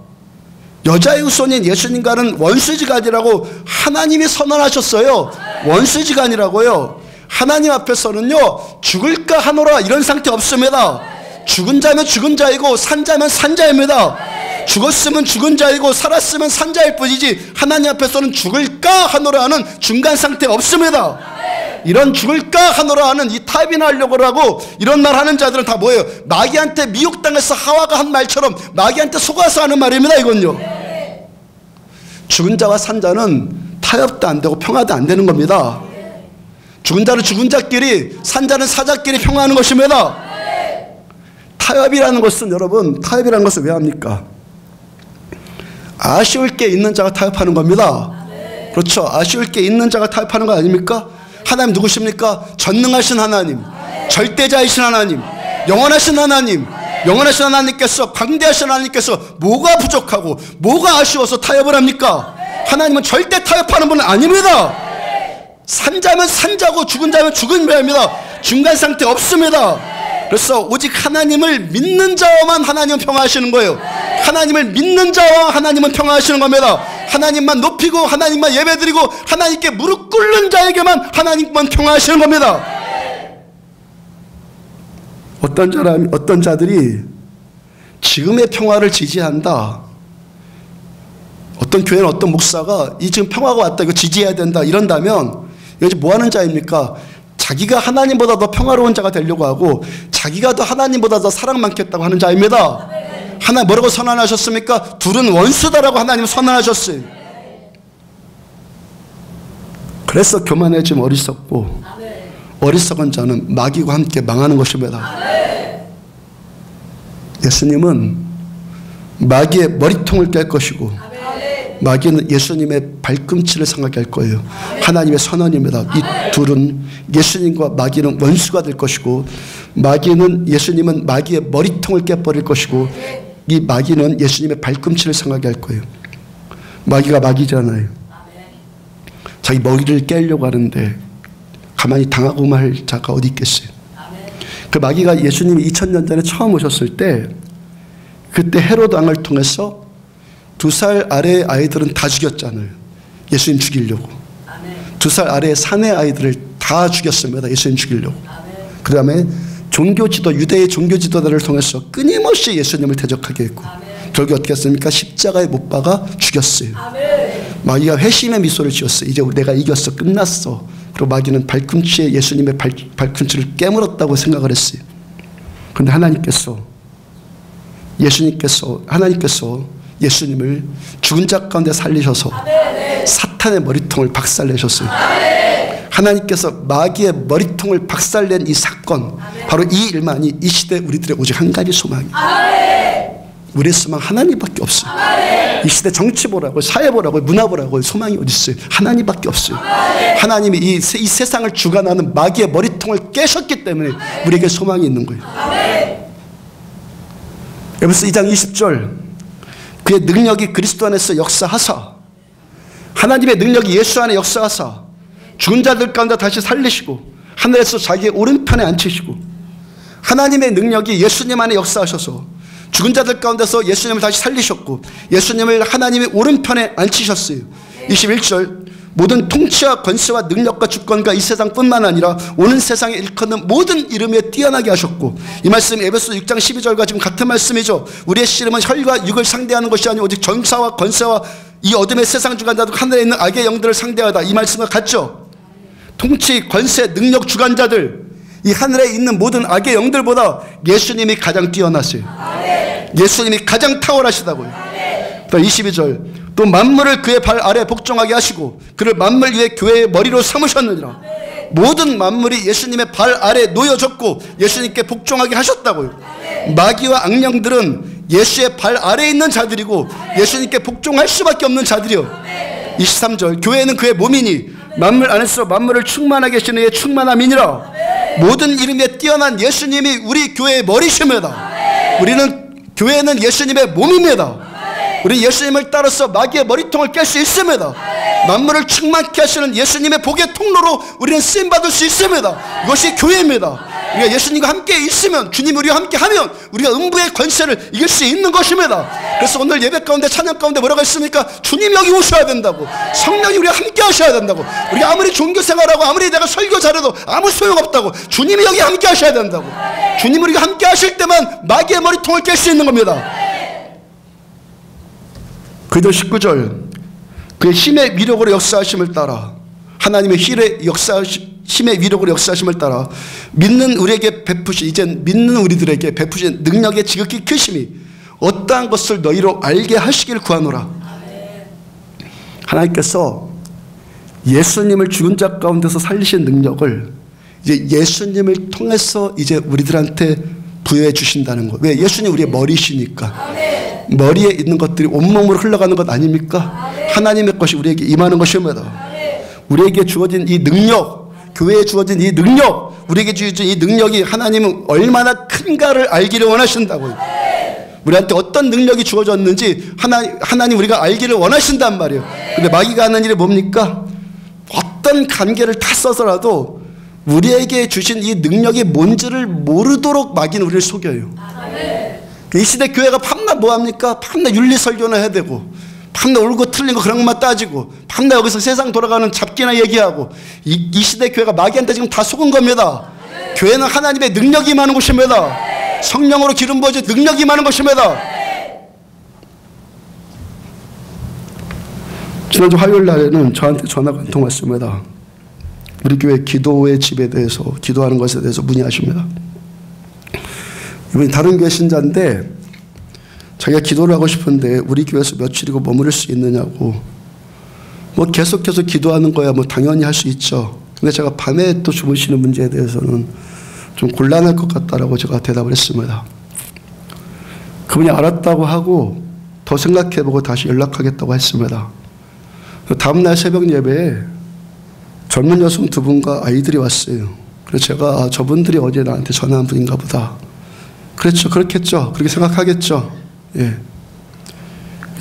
여자의 후손인 예수님과는 원수지간이라고 하나님이 선언하셨어요. 원수지간이라고요. 하나님 앞에서는요, 죽을까 하노라 이런 상태 없습니다. 죽은 자면 죽은 자이고 산 자면 산 자입니다. 죽었으면 죽은 자이고 살았으면 산 자일 뿐이지 하나님 앞에서는 죽을까 하노라 하는 중간 상태 없습니다. 이런 죽을까 하노라 하는 이 타협이나 하려고 하고 이런 말 하는 자들은 다 뭐예요? 마귀한테 미혹당해서 하와가 한 말처럼 마귀한테 속아서 하는 말입니다. 이건요, 죽은 자와 산 자는 타협도 안 되고 평화도 안 되는 겁니다. 죽은 자는 죽은 자끼리, 산 자는 사자끼리 평화하는 것입니다. 타협이라는 것은, 여러분, 타협이라는 것은 왜 합니까? 아쉬울 게 있는 자가 타협하는 겁니다. 그렇죠. 아쉬울 게 있는 자가 타협하는 거 아닙니까? 하나님 누구십니까? 전능하신 하나님, 절대자이신 하나님, 영원하신 하나님, 영원하신 하나님께서, 광대하신 하나님께서 뭐가 부족하고 뭐가 아쉬워서 타협을 합니까? 하나님은 절대 타협하는 분은 아닙니다. 산자면 산자고 죽은 자면 죽은 자입니다. 중간 상태 없습니다. 그래서 오직 하나님을 믿는 자와만 하나님은 평화하시는 거예요. 하나님을 믿는 자와 하나님은 평화하시는 겁니다. 하나님만 높이고 하나님만 예배드리고 하나님께 무릎 꿇는 자에게만 하나님만 평화하시는 겁니다. 어떤 자들이 지금의 평화를 지지한다, 어떤 교회는 어떤 목사가 이 지금 평화가 왔다, 이거 지지해야 된다 이런다면 이거 뭐 하는 자입니까? 자기가 하나님보다 더 평화로운 자가 되려고 하고 자기가 더 하나님보다 더 사랑 많겠다고 하는 자입니다. 하나님 뭐라고 선언하셨습니까? 둘은 원수다라고 하나님 선언하셨어요. 그래서 교만해지면 어리석고 어리석은 자는 마귀와 함께 망하는 것입니다. 예수님은 마귀의 머리통을 깰 것이고 마귀는 예수님의 발꿈치를 상하게 할 거예요. 하나님의 선언입니다. 이 둘은, 예수님과 마귀는 원수가 될 것이고 예수님은 마귀의 머리통을 깨버릴 것이고 이 마귀는 예수님의 발꿈치를 상하게 할 거예요. 마귀가 마귀잖아요. 자기 머리를 깨려고 하는데 가만히 당하고 말 자가 어디 있겠어요. 그 마귀가 예수님이 2000년 전에 처음 오셨을 때 그때 헤로드 왕을 통해서 2살 아래의 아이들은 다 죽였잖아요. 예수님 죽이려고. 2살 아래의 사내 아이들을 다 죽였습니다. 예수님 죽이려고. 그 다음에 유대의 종교 지도자를 통해서 끊임없이 예수님을 대적하게 했고 결국 어떻게 했습니까? 십자가에 못 박아 죽였어요. 마귀가 회심의 미소를 지었어요. 이제 내가 이겼어, 끝났어. 그리고 마귀는 발꿈치에 예수님의 발꿈치를 깨물었다고 생각을 했어요. 그런데 하나님께서 예수님을 죽은 자 가운데 살리셔서 사탄의 머리통을 박살내셨어요. 하나님께서 마귀의 머리통을 박살낸 이 사건, 바로 이 일만이 이 시대 우리들의 오직 한 가지 소망이에요. 우리의 소망 하나님밖에 없어요. 이 시대 정치 보라고, 사회 보라고, 문화 보라고 소망이 어디 있어요? 하나님밖에 없어요. 하나님이 이 세상을 주관하는 마귀의 머리통을 깨셨기 때문에 우리에게 소망이 있는 거예요. 에베소 2장 20절, 그의 능력이 그리스도 안에서 역사하사, 하나님의 능력이 예수 안에 역사하사 죽은 자들 가운데 다시 살리시고 하늘에서 자기의 오른편에 앉히시고, 하나님의 능력이 예수님 안에 역사하셔서 죽은 자들 가운데서 예수님을 다시 살리셨고 예수님을 하나님의 오른편에 앉히셨어요. 21절, 모든 통치와 권세와 능력과 주권과 이 세상뿐만 아니라 오는 세상에 일컫는 모든 이름에 뛰어나게 하셨고, 이 말씀이 에베소 6장 12절과 지금 같은 말씀이죠. 우리의 씨름은 혈과 육을 상대하는 것이 아니오 오직 전사와 권세와 이 어둠의 세상 주관자들, 하늘에 있는 악의 영들을 상대하다, 이 말씀과 같죠. 통치, 권세, 능력 주관자들, 이 하늘에 있는 모든 악의 영들보다 예수님이 가장 뛰어나세요. 예수님이 가장 탁월하시다고요. 또 22절, 또 만물을 그의 발 아래 복종하게 하시고 그를 만물 위에 교회의 머리로 삼으셨느니라. 모든 만물이 예수님의 발 아래 놓여졌고 예수님께 복종하게 하셨다고요. 마귀와 악령들은 예수의 발 아래에 있는 자들이고 예수님께 복종할 수밖에 없는 자들이요. 23절, 교회는 그의 몸이니 만물 안에서 만물을 충만하게 하시는 이의 충만함이니라. 모든 이름에 뛰어난 예수님이 우리 교회의 머리십니다. 교회는 예수님의 몸입니다. 우리 예수님을 따라서 마귀의 머리통을 깰 수 있습니다. 만물을 충만케 하시는 예수님의 복의 통로로 우리는 쓰임받을 수 있습니다. 이것이 교회입니다. 우리가 예수님과 함께 있으면, 주님이 우리와 함께 하면 우리가 음부의 권세를 이길 수 있는 것입니다. 그래서 오늘 예배 가운데, 찬양 가운데 뭐라고 했습니까? 주님이 여기 오셔야 된다고, 성령이 우리와 함께 하셔야 된다고. 우리가 아무리 종교생활하고 아무리 내가 설교 잘해도 아무 소용없다고. 주님이 여기 함께 하셔야 된다고. 주님이 우리가 함께 하실 때만 마귀의 머리통을 깰 수 있는 겁니다. 그들 19절 그의 힘의 위력으로 역사하심을 따라 하나님의 힘의 위력으로 역사하심을 따라 믿는 우리에게 베푸시 이젠 믿는 우리들에게 베푸신 능력의 지극히 크심이 어떠한 것을 너희로 알게 하시길 구하노라. 하나님께서 예수님을 죽은 자 가운데서 살리신 능력을 이제 예수님을 통해서 이제 우리들한테 부여해 주신다는 거. 왜? 예수님 우리의 머리시니까. 머리에 있는 것들이 온몸으로 흘러가는 것 아닙니까? 하나님의 것이 우리에게 임하는 것입니다. 우리에게 주어진 이 능력, 교회에 주어진 이 능력, 우리에게 주어진 이 능력이 하나님은 얼마나 큰가를 알기를 원하신다고요. 우리한테 어떤 능력이 주어졌는지 하나님 우리가 알기를 원하신단 말이에요. 근데 마귀가 하는 일이 뭡니까? 어떤 관계를 다 써서라도 우리에게 주신 이 능력이 뭔지를 모르도록 마귀는 우리를 속여요. 이 시대 교회가 밤낮 뭐합니까? 밤낮 윤리설교나 해야 되고 밤낮 옳고 틀린 거 그런 것만 따지고 밤낮 여기서 세상 돌아가는 잡기나 얘기하고 이 시대 교회가 마귀한테 지금 다 속은 겁니다. 교회는 하나님의 능력이 임하는 곳입니다. 성령으로 기름 부어진 능력이 임하는 것입니다. 지난주 화요일 날에는 저한테 전화가 한 통 왔습니다. 우리 교회 기도의 집에 대해서 기도하는 것에 대해서 문의하십니다. 이분이 다른 교회 신자인데 자기가 기도를 하고 싶은데 우리 교회에서 며칠이고 머무를 수 있느냐고. 뭐 계속해서 기도하는 거야 뭐 당연히 할 수 있죠. 근데 제가 밤에 또 주무시는 문제에 대해서는 좀 곤란할 것 같다라고 제가 대답을 했습니다. 그분이 알았다고 하고 더 생각해보고 다시 연락하겠다고 했습니다. 다음날 새벽 예배에 젊은 여성 두 분과 아이들이 왔어요. 그래서 제가 저분들이 어제 나한테 전화한 분인가 보다. 그렇죠. 그렇겠죠. 그렇게 생각하겠죠. 예.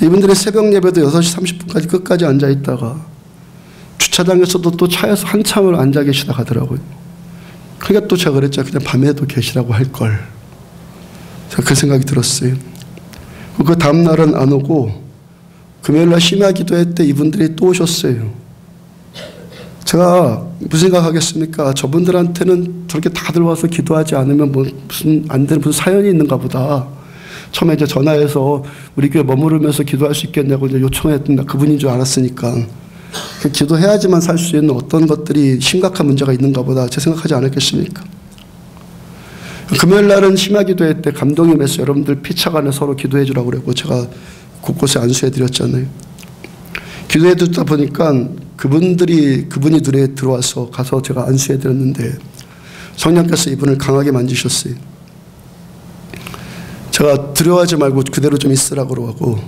이분들이 새벽 예배도 6시 30분까지 끝까지 앉아있다가 주차장에서도 또 차에서 한참을 앉아 계시다 가더라고요. 그러니까 또 제가 그랬죠. 그냥 밤에도 계시라고 할 걸. 제가 그 생각이 들었어요. 그 다음날은 안 오고 금요일날 심야 기도회 때 이분들이 또 오셨어요. 제가 무슨 생각하겠습니까? 저분들한테는 저렇게 다들 와서 기도하지 않으면 뭐 무슨 안 되는 무슨 사연이 있는가 보다. 처음에 이제 전화해서 우리 교회 머무르면서 기도할 수 있겠냐고 이제 요청했던 그분인 줄 알았으니까 기도해야지만 살 수 있는 어떤 것들이 심각한 문제가 있는가 보다 제 생각하지 않았겠습니까? 금요일 날은 심야 기도회 때 감동이 임해서 여러분들 피차간에 서로 기도해 주라고 그랬고 제가 곳곳에 안수해 드렸잖아요. 기도해 듣다 보니까 그분이 눈에 들어와서 가서 제가 안수해 드렸는데 성령께서 이분을 강하게 만지셨어요. 제가 두려워하지 말고 그대로 좀 있으라고 그러고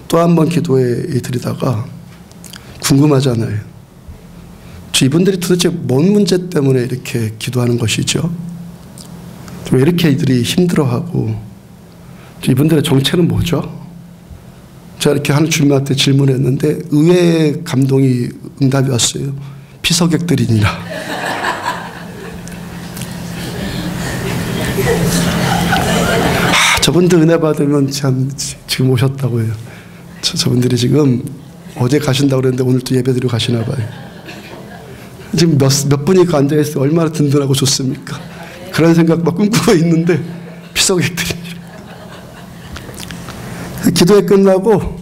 또 한 번 기도해 드리다가 궁금하잖아요. 이분들이 도대체 뭔 문제 때문에 이렇게 기도하는 것이죠? 왜 이렇게 이들이 힘들어하고 이분들의 정체는 뭐죠? 제가 이렇게 하는 주님한테 질문했는데 의외의 감동이 응답이 왔어요. 피서객들이니라. 저분들 은혜 받으면 참 지금 오셨다고요. 저분들이 지금 어제 가신다고 그랬는데 오늘 또 예배드리고 가시나 봐요. 지금 몇 분이 앉아있어요. 얼마나 든든하고 좋습니까? 그런 생각 막 꿈꾸고 있는데 피서객들이. 기도회 끝나고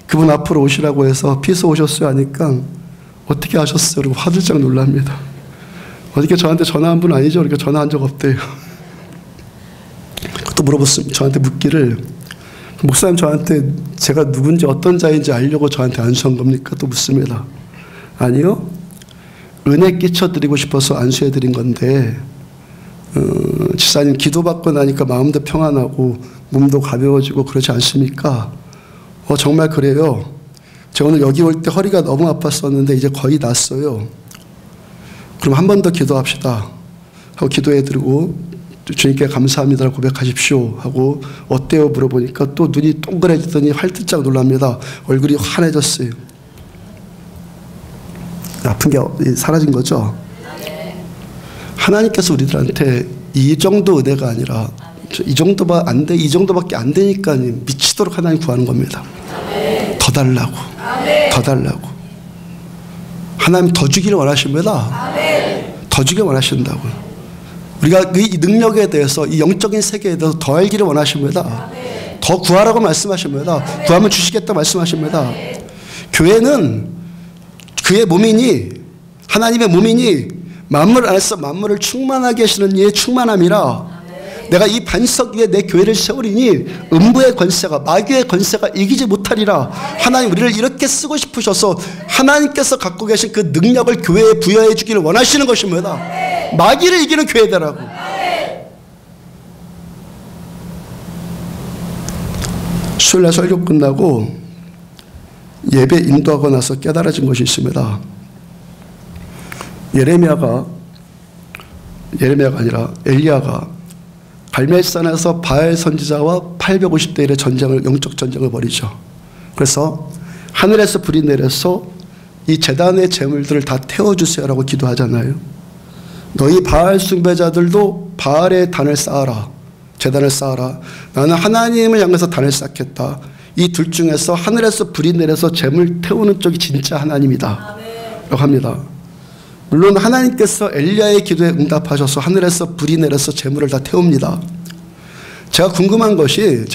그분 앞으로 오시라고 해서 피서 오셨어요 하니까 어떻게 하셨어요? 그리고 화들짝 놀랍니다. 어떻게 저한테 전화한 분 아니죠? 그러니까 전화한 적 없대요. 또 물어봤습니다. 저한테 묻기를 목사님 저한테 제가 누군지 어떤 자인지 알려고 저한테 안수한 겁니까? 또 묻습니다. 아니요. 은혜 끼쳐드리고 싶어서 안수해드린 건데 지사님 기도받고 나니까 마음도 평안하고 몸도 가벼워지고 그러지 않습니까? 정말 그래요. 제가 오늘 여기 올 때 허리가 너무 아팠었는데 이제 거의 낫어요. 그럼 한 번 더 기도합시다 하고 기도해드리고 주님께 감사합니다라고 고백하십시오 하고 어때요 물어보니까 또 눈이 동그래지더니 활짝 놀랍니다. 얼굴이 환해졌어요. 아픈 게 사라진 거죠. 하나님께서 우리들한테 이 정도 은혜가 아니라 이 정도밖에 안 되니까 미치도록 하나님 구하는 겁니다. 더 달라고. 더 달라고. 하나님 더 주기를 원하십니다. 더 주기를 원하신다고요. 우리가 이 능력에 대해서 이 영적인 세계에 대해서 더 알기를 원하십니다. 더 구하라고 말씀하십니다. 구하면 주시겠다 말씀하십니다. 교회는 그의 몸이니 하나님의 몸이니 만물 안에서 만물을 충만하게 하시는 이의 충만함이라 내가 이 반석 위에 내 교회를 세우리니 음부의 권세가 마귀의 권세가 이기지 못하리라. 하나님 우리를 이렇게 쓰고 싶으셔서 하나님께서 갖고 계신 그 능력을 교회에 부여해 주기를 원하시는 것입니다. 마귀를 이기는 교회다라고. 수요일날 설교 끝나고 예배 인도하고 나서 깨달아진 것이 있습니다. 예레미야가 아니라 엘리야가 갈멜산에서 바알 선지자와 850대 1의 전쟁을, 영적 전쟁을 벌이죠. 그래서 하늘에서 불이 내려서 이 제단의 제물들을 다 태워주세요라고 기도하잖아요. 너희 바알 숭배자들도 바알의 단을 쌓아라. 제단을 쌓아라. 나는 하나님을 향해서 단을 쌓겠다. 이 둘 중에서 하늘에서 불이 내려서 제물 태우는 쪽이 진짜 하나님이다 라고 합니다. 물론 하나님께서 엘리야의 기도에 응답하셔서 하늘에서 불이 내려서 제물을 다 태웁니다. 제가 궁금한 것이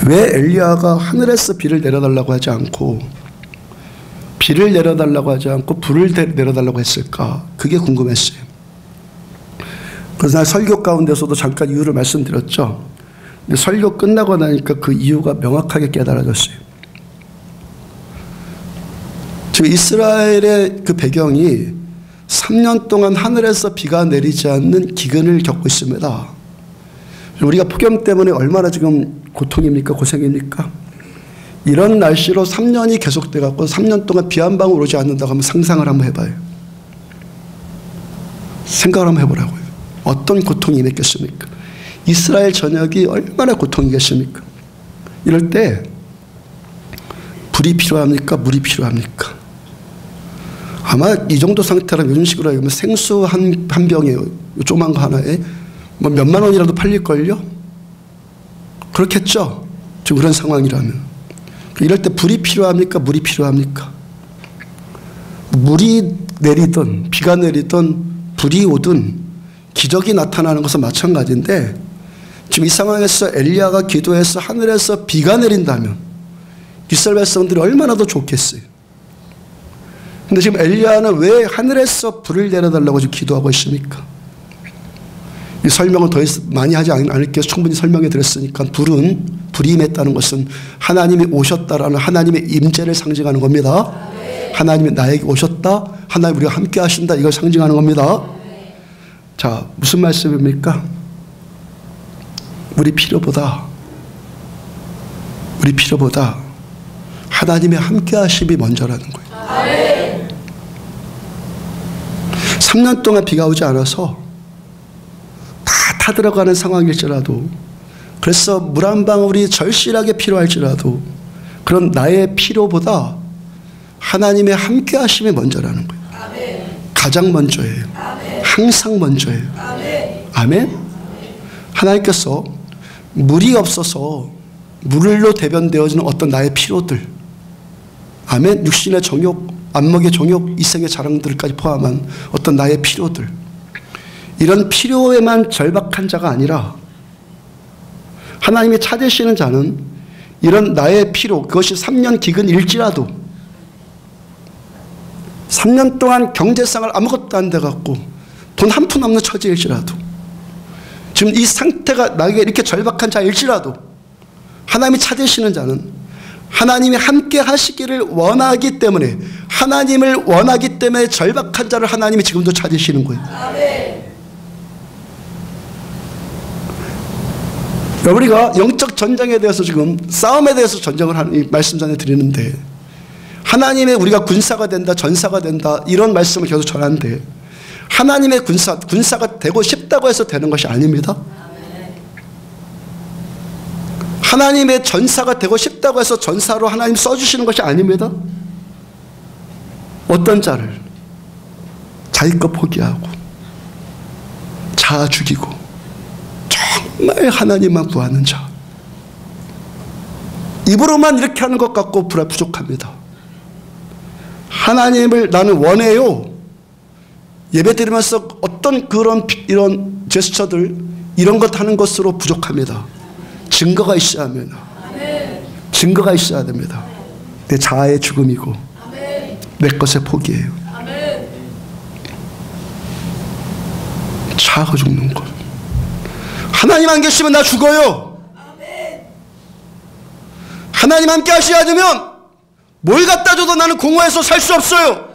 왜 엘리야가 하늘에서 비를 내려달라고 하지 않고 비를 내려달라고 하지 않고 불을 내려달라고 했을까? 그게 궁금했어요. 그래서 난 설교 가운데서도 잠깐 이유를 말씀드렸죠. 근데 설교 끝나고 나니까 그 이유가 명확하게 깨달아졌어요. 지금 이스라엘의 그 배경이 3년 동안 하늘에서 비가 내리지 않는 기근을 겪고 있습니다. 우리가 폭염 때문에 얼마나 지금 고통입니까? 고생입니까? 이런 날씨로 3년이 계속돼 갖고 3년 동안 비 한 방울 오지 않는다고 하면 상상을 한번 해봐요. 생각을 한번 해보라고요. 어떤 고통이 임했겠습니까? 이스라엘 전역이 얼마나 고통이겠습니까? 이럴 때 불이 필요합니까? 물이 필요합니까? 아마 이 정도 상태라면 이런 식으로 하면 생수 한 병에 조그만 거 하나에 뭐 몇만 원이라도 팔릴걸요? 그렇겠죠? 지금 그런 상황이라면. 이럴 때 불이 필요합니까? 물이 필요합니까? 물이 내리든 비가 내리든 불이 오든 기적이 나타나는 것은 마찬가지인데 지금 이 상황에서 엘리야가 기도해서 하늘에서 비가 내린다면 이스라엘 백성들이 얼마나 더 좋겠어요. 근데 지금 엘리야는 왜 하늘에서 불을 내려달라고 지금 기도하고 있습니까? 이 설명을 더 많이 하지 않을게요. 충분히 설명해 드렸으니까 불이 임했다는 것은 하나님이 오셨다라는 하나님의 임재를 상징하는 겁니다. 하나님이 나에게 오셨다. 하나님 우리가 함께 하신다. 이걸 상징하는 겁니다. 자, 무슨 말씀입니까? 우리 필요보다 하나님의 함께 하심이 먼저라는 거예요. 3년 동안 비가 오지 않아서 다 타들어가는 상황일지라도 그래서 물 한 방울이 절실하게 필요할지라도 그런 나의 필요보다 하나님의 함께 하심이 먼저라는 거예요. 가장 먼저예요. 항상 먼저예요. 아멘? 하나님께서 물이 없어서 물로 대변되어지는 어떤 나의 필요들, 아멘? 육신의 정욕, 안목의 정욕, 이생의 자랑들까지 포함한 어떤 나의 필요들, 이런 필요에만 절박한 자가 아니라 하나님이 찾으시는 자는 이런 나의 필요, 그것이 3년 기근일지라도 3년 동안 경제상을 아무것도 안 돼갖고 돈 한 푼 없는 처지일지라도 지금 이 상태가 나에게 이렇게 절박한 자일지라도 하나님이 찾으시는 자는 하나님이 함께 하시기를 원하기 때문에 하나님을 원하기 때문에 절박한 자를 하나님이 지금도 찾으시는 거예요. 우리가 영적 전쟁에 대해서 지금 싸움에 대해서 전쟁을 하는 말씀 전해 드리는데 하나님의 우리가 군사가 된다, 전사가 된다 이런 말씀을 계속 전하는데 하나님의 군사가 되고 싶다고 해서 되는 것이 아닙니다. 하나님의 전사가 되고 싶다고 해서 전사로 하나님 써주시는 것이 아닙니다. 어떤 자를 자기 것 포기하고 자아 죽이고 정말 하나님만 구하는 자, 입으로만 이렇게 하는 것 같고 부족합니다. 하나님을 나는 원해요. 예배 드리면서 어떤 그런 이런 제스처들 이런 것 하는 것으로 부족합니다. 증거가 있어야 합니다. 증거가 있어야 됩니다. 내 자아의 죽음이고 내 것의 포기예요. 자아가 죽는 것. 하나님 안 계시면 나 죽어요. 하나님 함께 하셔야 되면 뭘 갖다 줘도 나는 공허해서 살 수 없어요.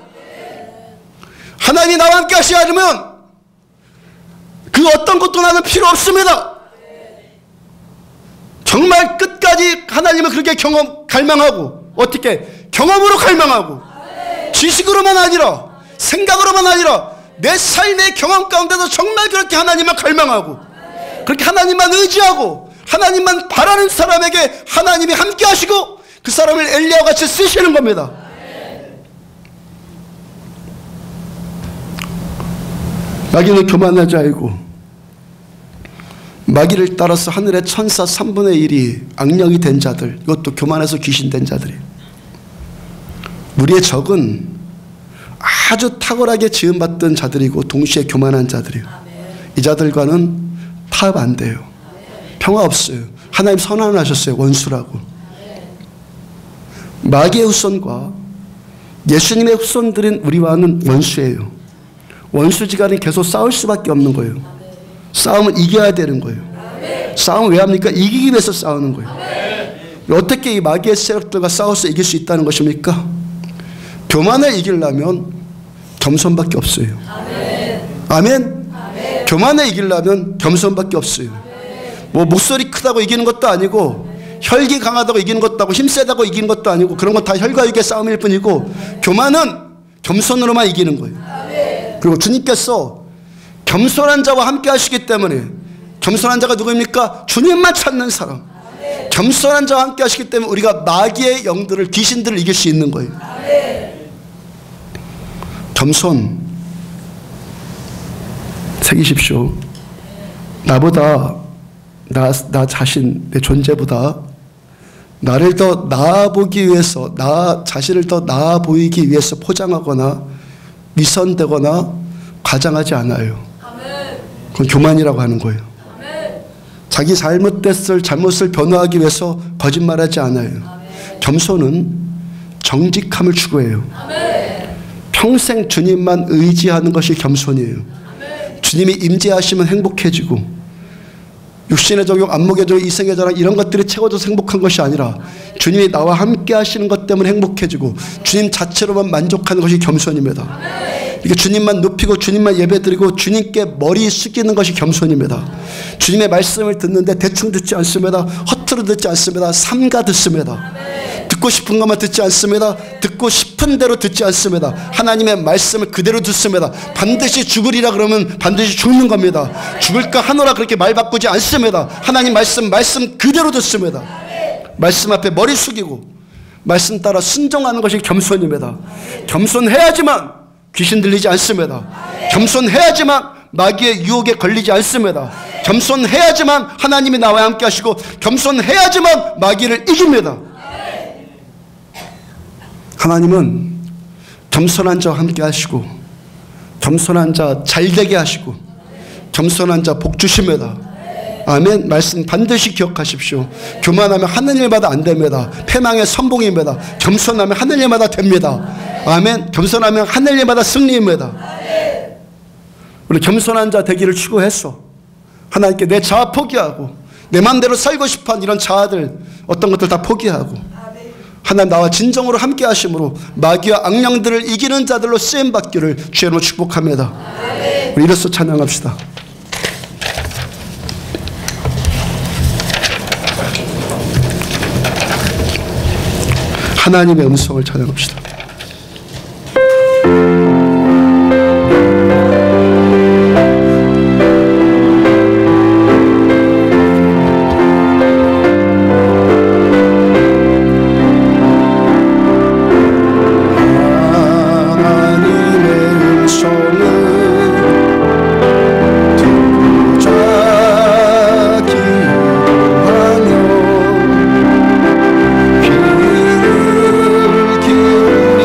하나님이 나와 함께 하셔야 되면 그 어떤 것도 나는 필요 없습니다. 정말 끝까지 하나님을 그렇게 갈망하고, 어떻게 경험으로 갈망하고, 지식으로만 아니라 생각으로만 아니라 내 삶의 경험 가운데서 정말 그렇게 하나님을 갈망하고, 그렇게 하나님만 의지하고 하나님만 바라는 사람에게 하나님이 함께 하시고 그 사람을 엘리야와 같이 쓰시는 겁니다. 마귀는 교만한 자이고, 마귀를 따라서 하늘의 천사 3분의 1이 악령이 된 자들, 이것도 교만해서 귀신 된 자들이. 우리의 적은 아주 탁월하게 지음받던 자들이고 동시에 교만한 자들이에요. 이 자들과는 타협 안 돼요. 평화 없어요. 하나님 선언하셨어요. 원수라고. 마귀의 후손과 예수님의 후손들인 우리와는 원수예요. 원수지간은 계속 싸울 수밖에 없는 거예요. 싸움은 이겨야 되는 거예요. 싸움은 왜 합니까? 이기기 위해서 싸우는 거예요. 어떻게 이 마귀의 세력들과 싸워서 이길 수 있다는 것입니까? 교만을 이기려면 겸손밖에 없어요. 아멘. 교만을 이기려면 겸손밖에 없어요. 뭐 목소리 크다고 이기는 것도 아니고, 혈기 강하다고 이기는 것도 아니고, 힘 세다고 이기는 것도 아니고, 그런 거 다 혈과 육의 싸움일 뿐이고, 교만은 겸손으로만 이기는 거예요. 그리고 주님께서 겸손한 자와 함께 하시기 때문에, 겸손한 자가 누구입니까? 주님만 찾는 사람. 겸손한 자와 함께 하시기 때문에 우리가 마귀의 영들을, 귀신들을 이길 수 있는 거예요. 겸손 새기십시오. 나보다, 나 자신, 내 존재보다 나를 더 나아 보기 위해서, 나 자신을 더 나아 보이기 위해서 포장하거나 위선되거나 과장하지 않아요. 그건 교만이라고 하는 거예요. 자기 잘못을 변호하기 위해서 거짓말하지 않아요. 겸손은 정직함을 추구해요. 평생 주님만 의지하는 것이 겸손이에요. 주님이 임재하시면 행복해지고, 육신의 적용, 안목의 적용, 이생의 자랑 이런 것들이 채워져서 행복한 것이 아니라 주님이 나와 함께 하시는 것 때문에 행복해지고 주님 자체로만 만족하는 것이 겸손입니다. 이게 주님만 높이고 주님만 예배드리고 주님께 머리 숙이는 것이 겸손입니다. 주님의 말씀을 듣는데 대충 듣지 않습니다. 허투루 듣지 않습니다. 삼가 듣습니다. 듣고 싶은 것만 듣지 않습니다. 듣고 싶은 대로 듣지 않습니다. 하나님의 말씀을 그대로 듣습니다. 반드시 죽으리라 그러면 반드시 죽는 겁니다. 죽을까 하노라 그렇게 말 바꾸지 않습니다. 하나님 말씀 그대로 듣습니다. 말씀 앞에 머리 숙이고 말씀 따라 순종하는 것이 겸손입니다. 겸손해야지만 귀신 들리지 않습니다. 겸손해야지만 마귀의 유혹에 걸리지 않습니다. 겸손해야지만 하나님이 나와 함께 하시고, 겸손해야지만 마귀를 이깁니다. 하나님은 겸손한 자와 함께 하시고, 겸손한 자 잘되게 하시고, 겸손한 자 복 주십니다. 아멘. 말씀 반드시 기억하십시오. 교만하면 하늘일마다 안 됩니다. 패망의 선봉입니다. 겸손하면 하늘일마다 됩니다. 아멘. 겸손하면 하늘일마다 승리입니다. 우리 겸손한 자 되기를 추구해서 하나님께 내 자아 포기하고 내 마음대로 살고 싶어하는 이런 자아들, 어떤 것들 다 포기하고 하나님 나와 진정으로 함께 하심으로 마귀와 악령들을 이기는 자들로 쓰임받기를 주의 이름으로 축복합니다. 우리 이로써 찬양합시다. 하나님의 음성을 찬양합시다. 기울여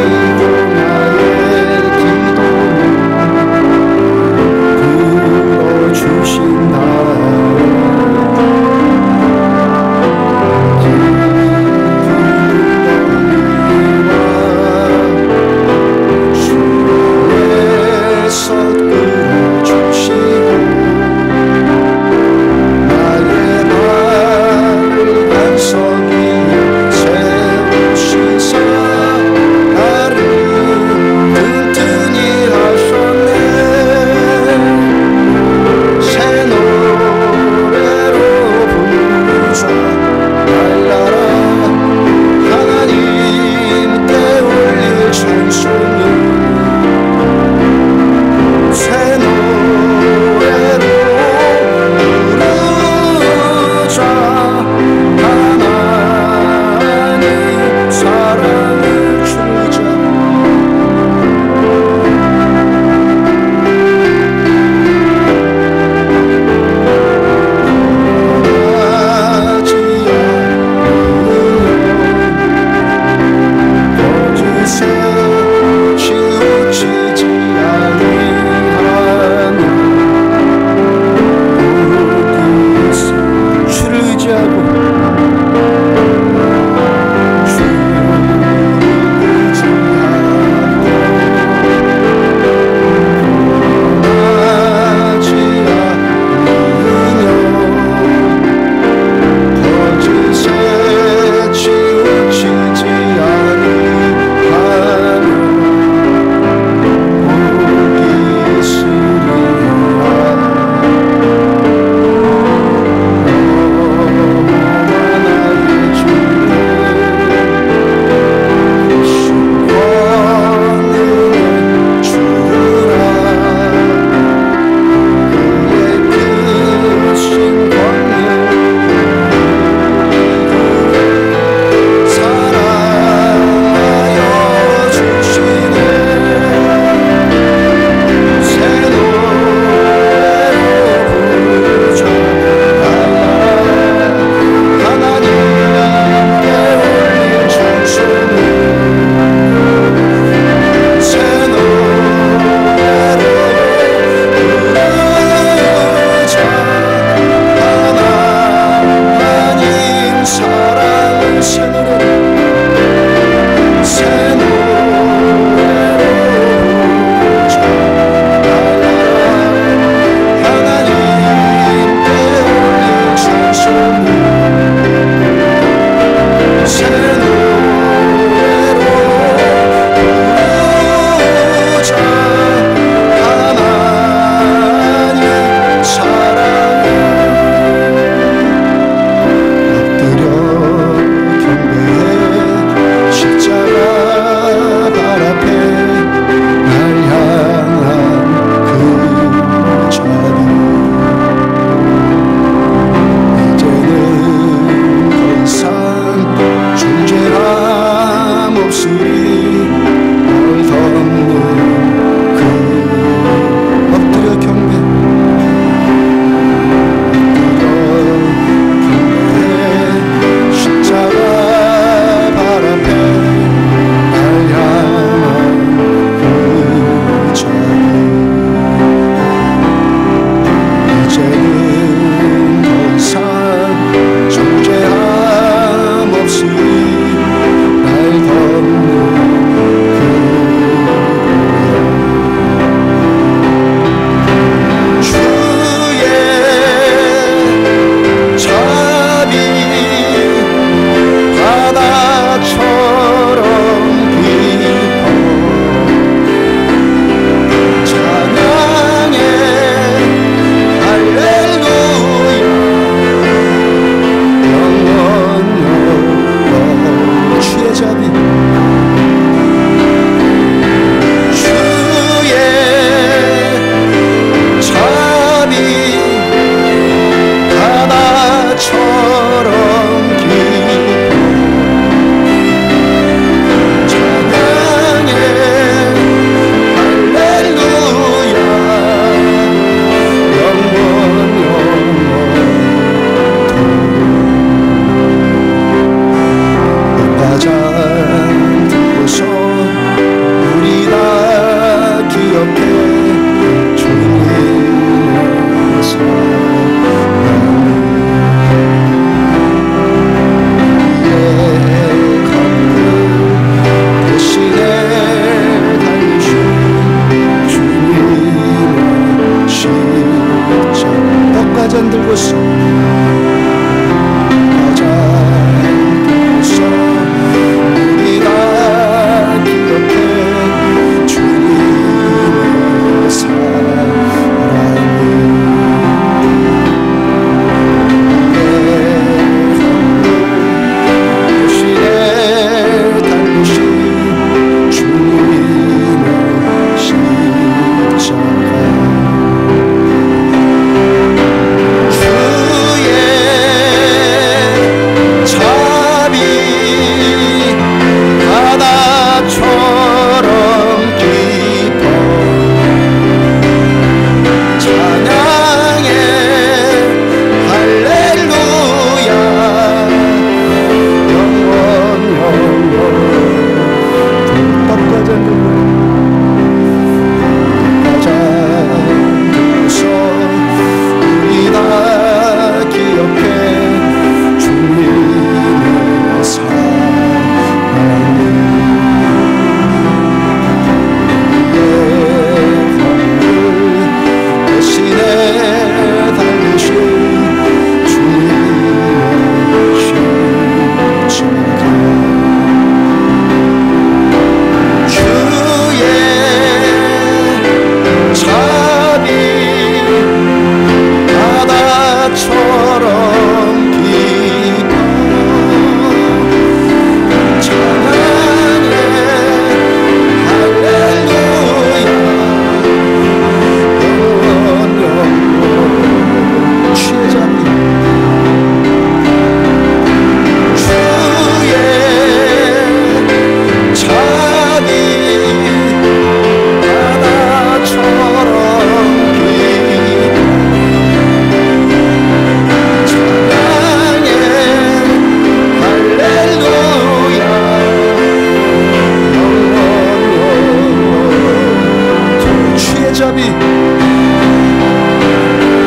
자비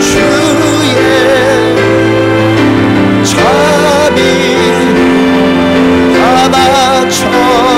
주의 자비 바다처럼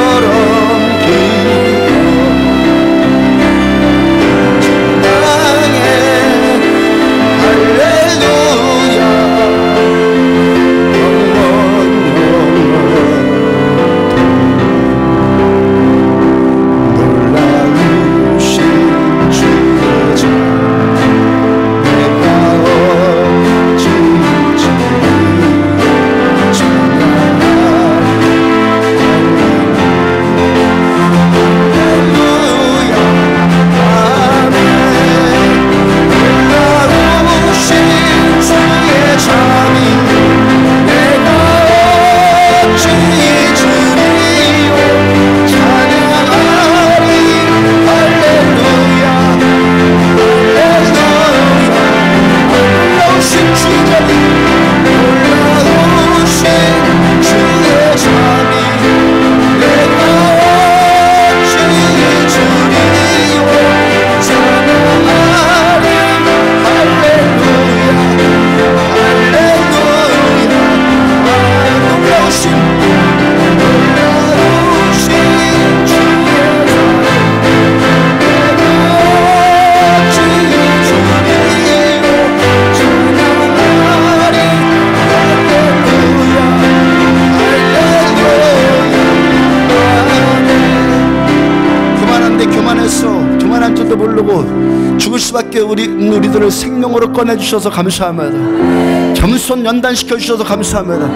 죽을 수밖에 우리들을 생명으로 꺼내주셔서 감사합니다. 겸손 연단시켜 주셔서 감사합니다.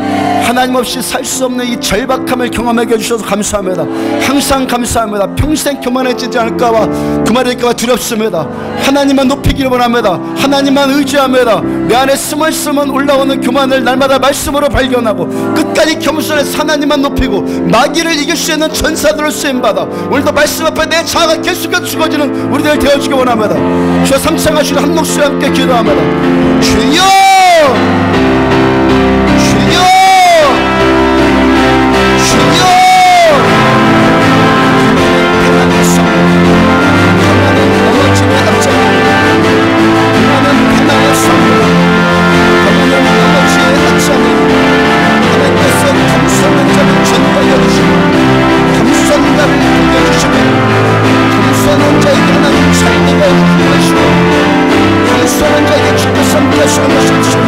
하나님 없이 살 수 없는 이 절박함을 경험하게 해주셔서 감사합니다. 항상 감사합니다. 평생 교만해지지 않을까봐 그만할까봐 두렵습니다. 하나님만 높이기를 원합니다. 하나님만 의지합니다. 내 안에 스멀스멀 올라오는 교만을 날마다 말씀으로 발견하고 끝까지 겸손해서 하나님만 높이고 마귀를 이길 수 있는 전사들을 쓰임받아 오늘도 말씀 앞에 내 자아가 계속해서 죽어지는 우리들 되어주기 원합니다. 주여 삼창하시고 한 목소리 함께 기도합니다. 주여 주여 주여 하나는 넘어짐의 앞장입니다. 하나는 하나의 선물 하나는 넘어짐의 앞장입니다. 하나님께서 겸손한 자를 전가해 주시고 겸손가를 보여주시고 겸손한 자에게 하나님 살리가 주시고 겸손한 자에게 주께서 함께 하시는 것을 주시고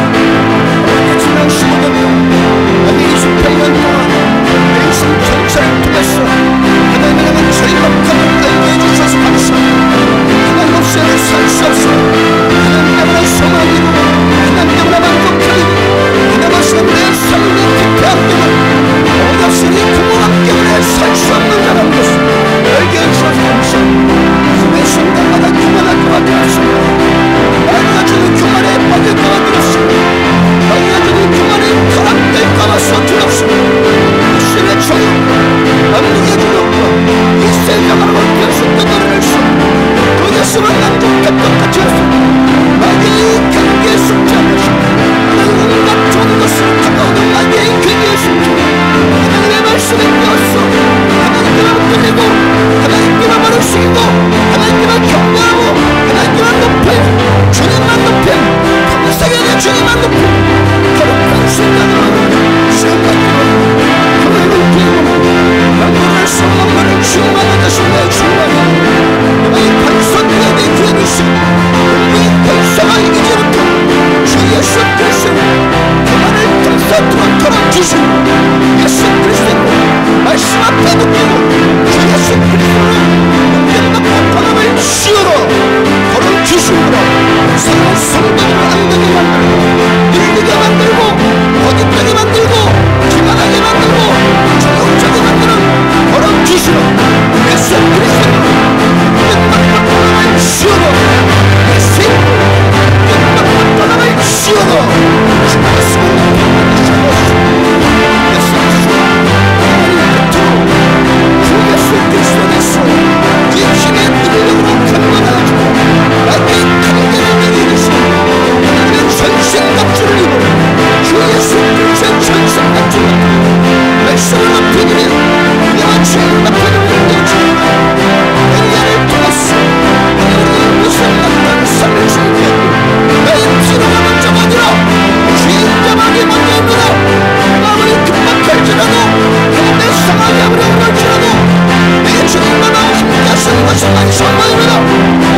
정말입니다.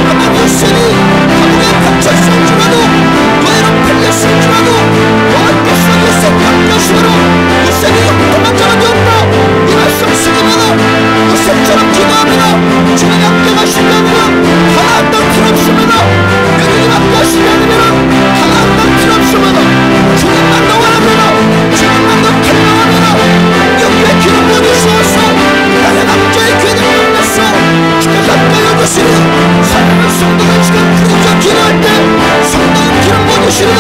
하나님 요셉이 감옥에 갇혔을지라도 노예로 팔렸을지라도 너와께서 요셉 바뀌었으므로 요셉이 도망 자가 되었다. 이 말씀 쓰기만은 요셉처럼 기도합니다. 주님 함께 가시면 하나 한 당 필요 없습니다. 여러분이 함께 하시면 하나 한 당 필요 없습니다. 주님만 더 원합니다. 주님만 더 갈망합니다. 여기에 기름 부어주시옵소서. 나의 남자의 괜히 만났어. 주님 함께 해주시니 사랑하는 성도가 지금 부르짖어 기도할 때 성도는 기름 부어주시니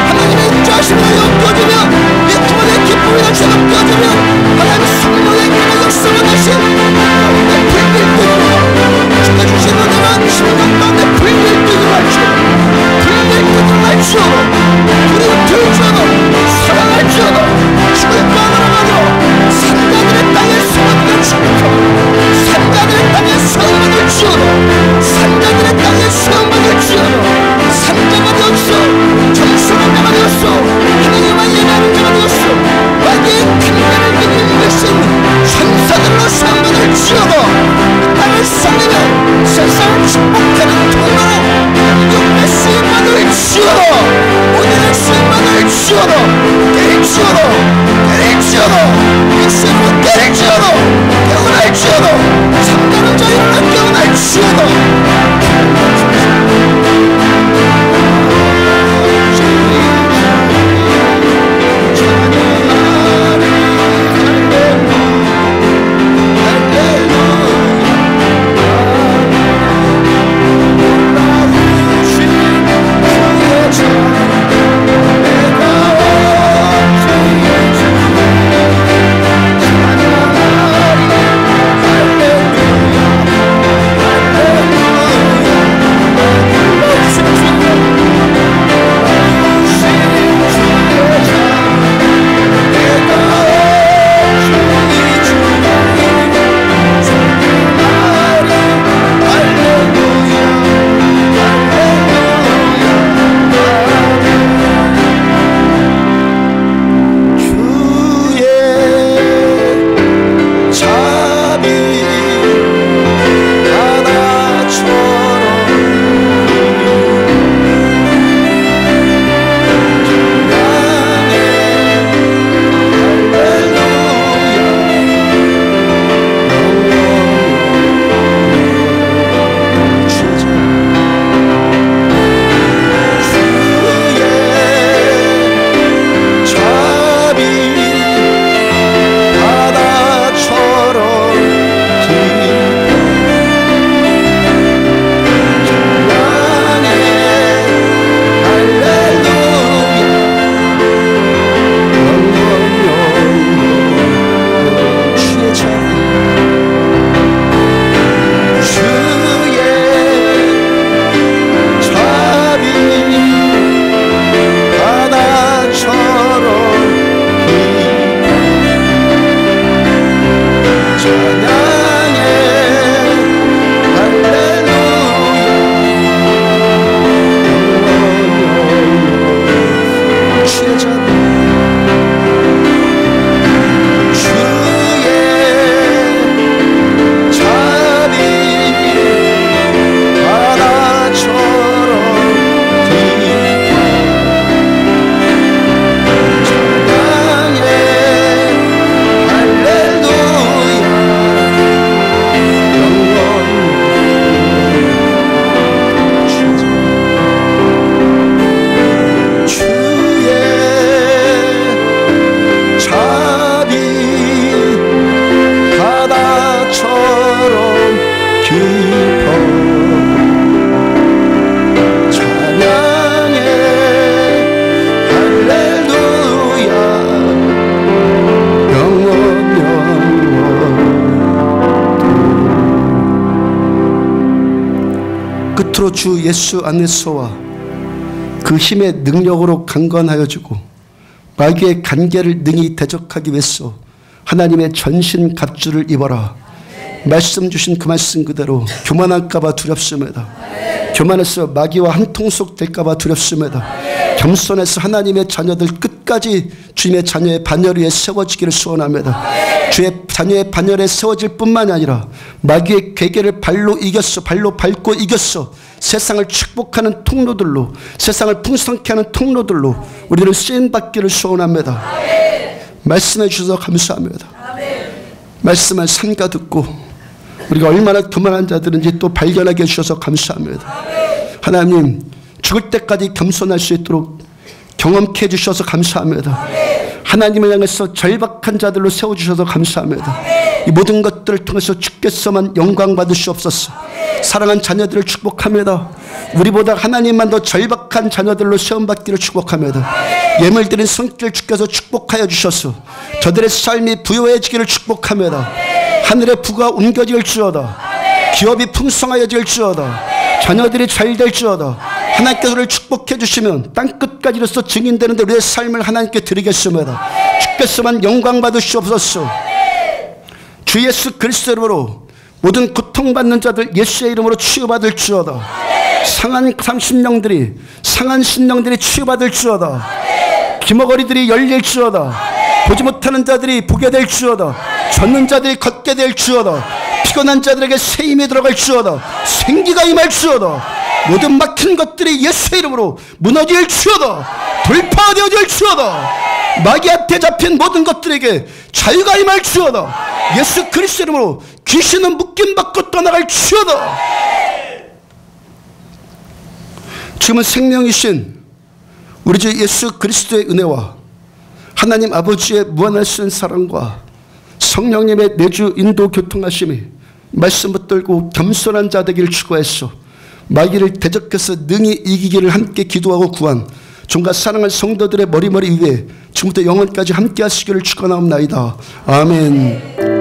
하나님의 인자하심을 엮어주며 유튜브의 기쁨이나 죄가 껴주며 하나님 성령의 기름 역사를 다시 가운데 불길뜨기로 주가 주신 은혜는 심령 가운데 불길뜨기로 할지어다. 불길뜨기로 할지어다. 불이 들지어다. 사랑할지어다. 주의 떠나가며 산자들의 땅에 소망을 주니까 산자들의 땅에 소망을 주어라. 산자들의 땅에 소망을 주어라. 산자가 되었어. 정수는 자가 되었어. 하나님과 예배하는 자가 되었어. 마귀의 큰자를 이기는 것은 천사들로 소망을 주어라. 땅을 살리며 세상을 축복하는 통로로 영의 수임만을 주어라. 오늘의 수임만을 주어라. 때리주어라. 때리주어라. 육신으로 때리주어라. 깨어날지어다. 잠자는 자유를 깨어날지어다. 끝으로 주 예수 안에서와 그 힘의 능력으로 강건하여 주고 마귀의 간계를 능히 대적하기 위해서 하나님의 전신 갑주를 입어라. 말씀 주신 그 말씀 그대로 교만할까 봐 두렵습니다. 교만해서 마귀와 한통속 될까 봐 두렵습니다. 겸손해서 하나님의 자녀들 끝 끝까지 주님의 자녀의 반열 위에 세워지기를 소원합니다. 주의 자녀의 반열에 세워질 뿐만이 아니라 마귀의 괴계를 발로 밟고 이겼어. 세상을 축복하는 통로들로, 세상을 풍성케 하는 통로들로 우리들은 쓰임받기를 소원합니다. 말씀해 주셔서 감사합니다. 말씀을 삼가 듣고 우리가 얼마나 교만한 자들인지 또 발견하게 해주셔서 감사합니다. 하나님, 죽을 때까지 겸손할 수 있도록 경험케 해주셔서 감사합니다. 하나님을 향해서 절박한 자들로 세워주셔서 감사합니다. 이 모든 것들을 통해서 주께서만 영광 받으시옵소서. 사랑한 자녀들을 축복합니다. 우리보다 하나님만 더 절박한 자녀들로 세움받기를 축복합니다. 예물드린 손길 주께서 축복하여 주셔서 저들의 삶이 부요해지기를 축복합니다. 하늘의 부가 옮겨질지어다. 기업이 풍성하여질지어다. 자녀들이 잘 될지어다. 하나님께서 우리를 축복해 주시면 땅끝까지로서 증인되는데 우리의 삶을 하나님께 드리겠습니다. 주께서만 영광 받으시옵소서. 주 예수 그리스도 이름으로 모든 고통받는 자들 예수의 이름으로 치유받을지어다. 상한 심령들이 치유받을지어다. 기머거리들이 열릴지어다. 보지 못하는 자들이 보게 될지어다. 젖는 자들이 걷게 될지어다. 피곤한 자들에게 새 힘이 들어갈지어다. 생기가 임할지어다. 모든 막힌 것들이 예수의 이름으로 무너질지어다. 돌파되어질지어다. 마귀한테 잡힌 모든 것들에게 자유가 임할지어다. 예수 그리스도 이름으로 귀신은 묶임받고 떠나갈지어다. 지금은 생명이신 우리 주 예수 그리스도의 은혜와 하나님 아버지의 무한하신 사랑과 성령님의 내주 인도 교통하심이 말씀 붙들고 겸손한 자 되기를 추구했소. 마귀를 대적해서 능히 이기기를 함께 기도하고 구한 종과 사랑하는 성도들의 머리 위에 지금부터 영원까지 함께 하시기를 축원하옵나이다. 아멘.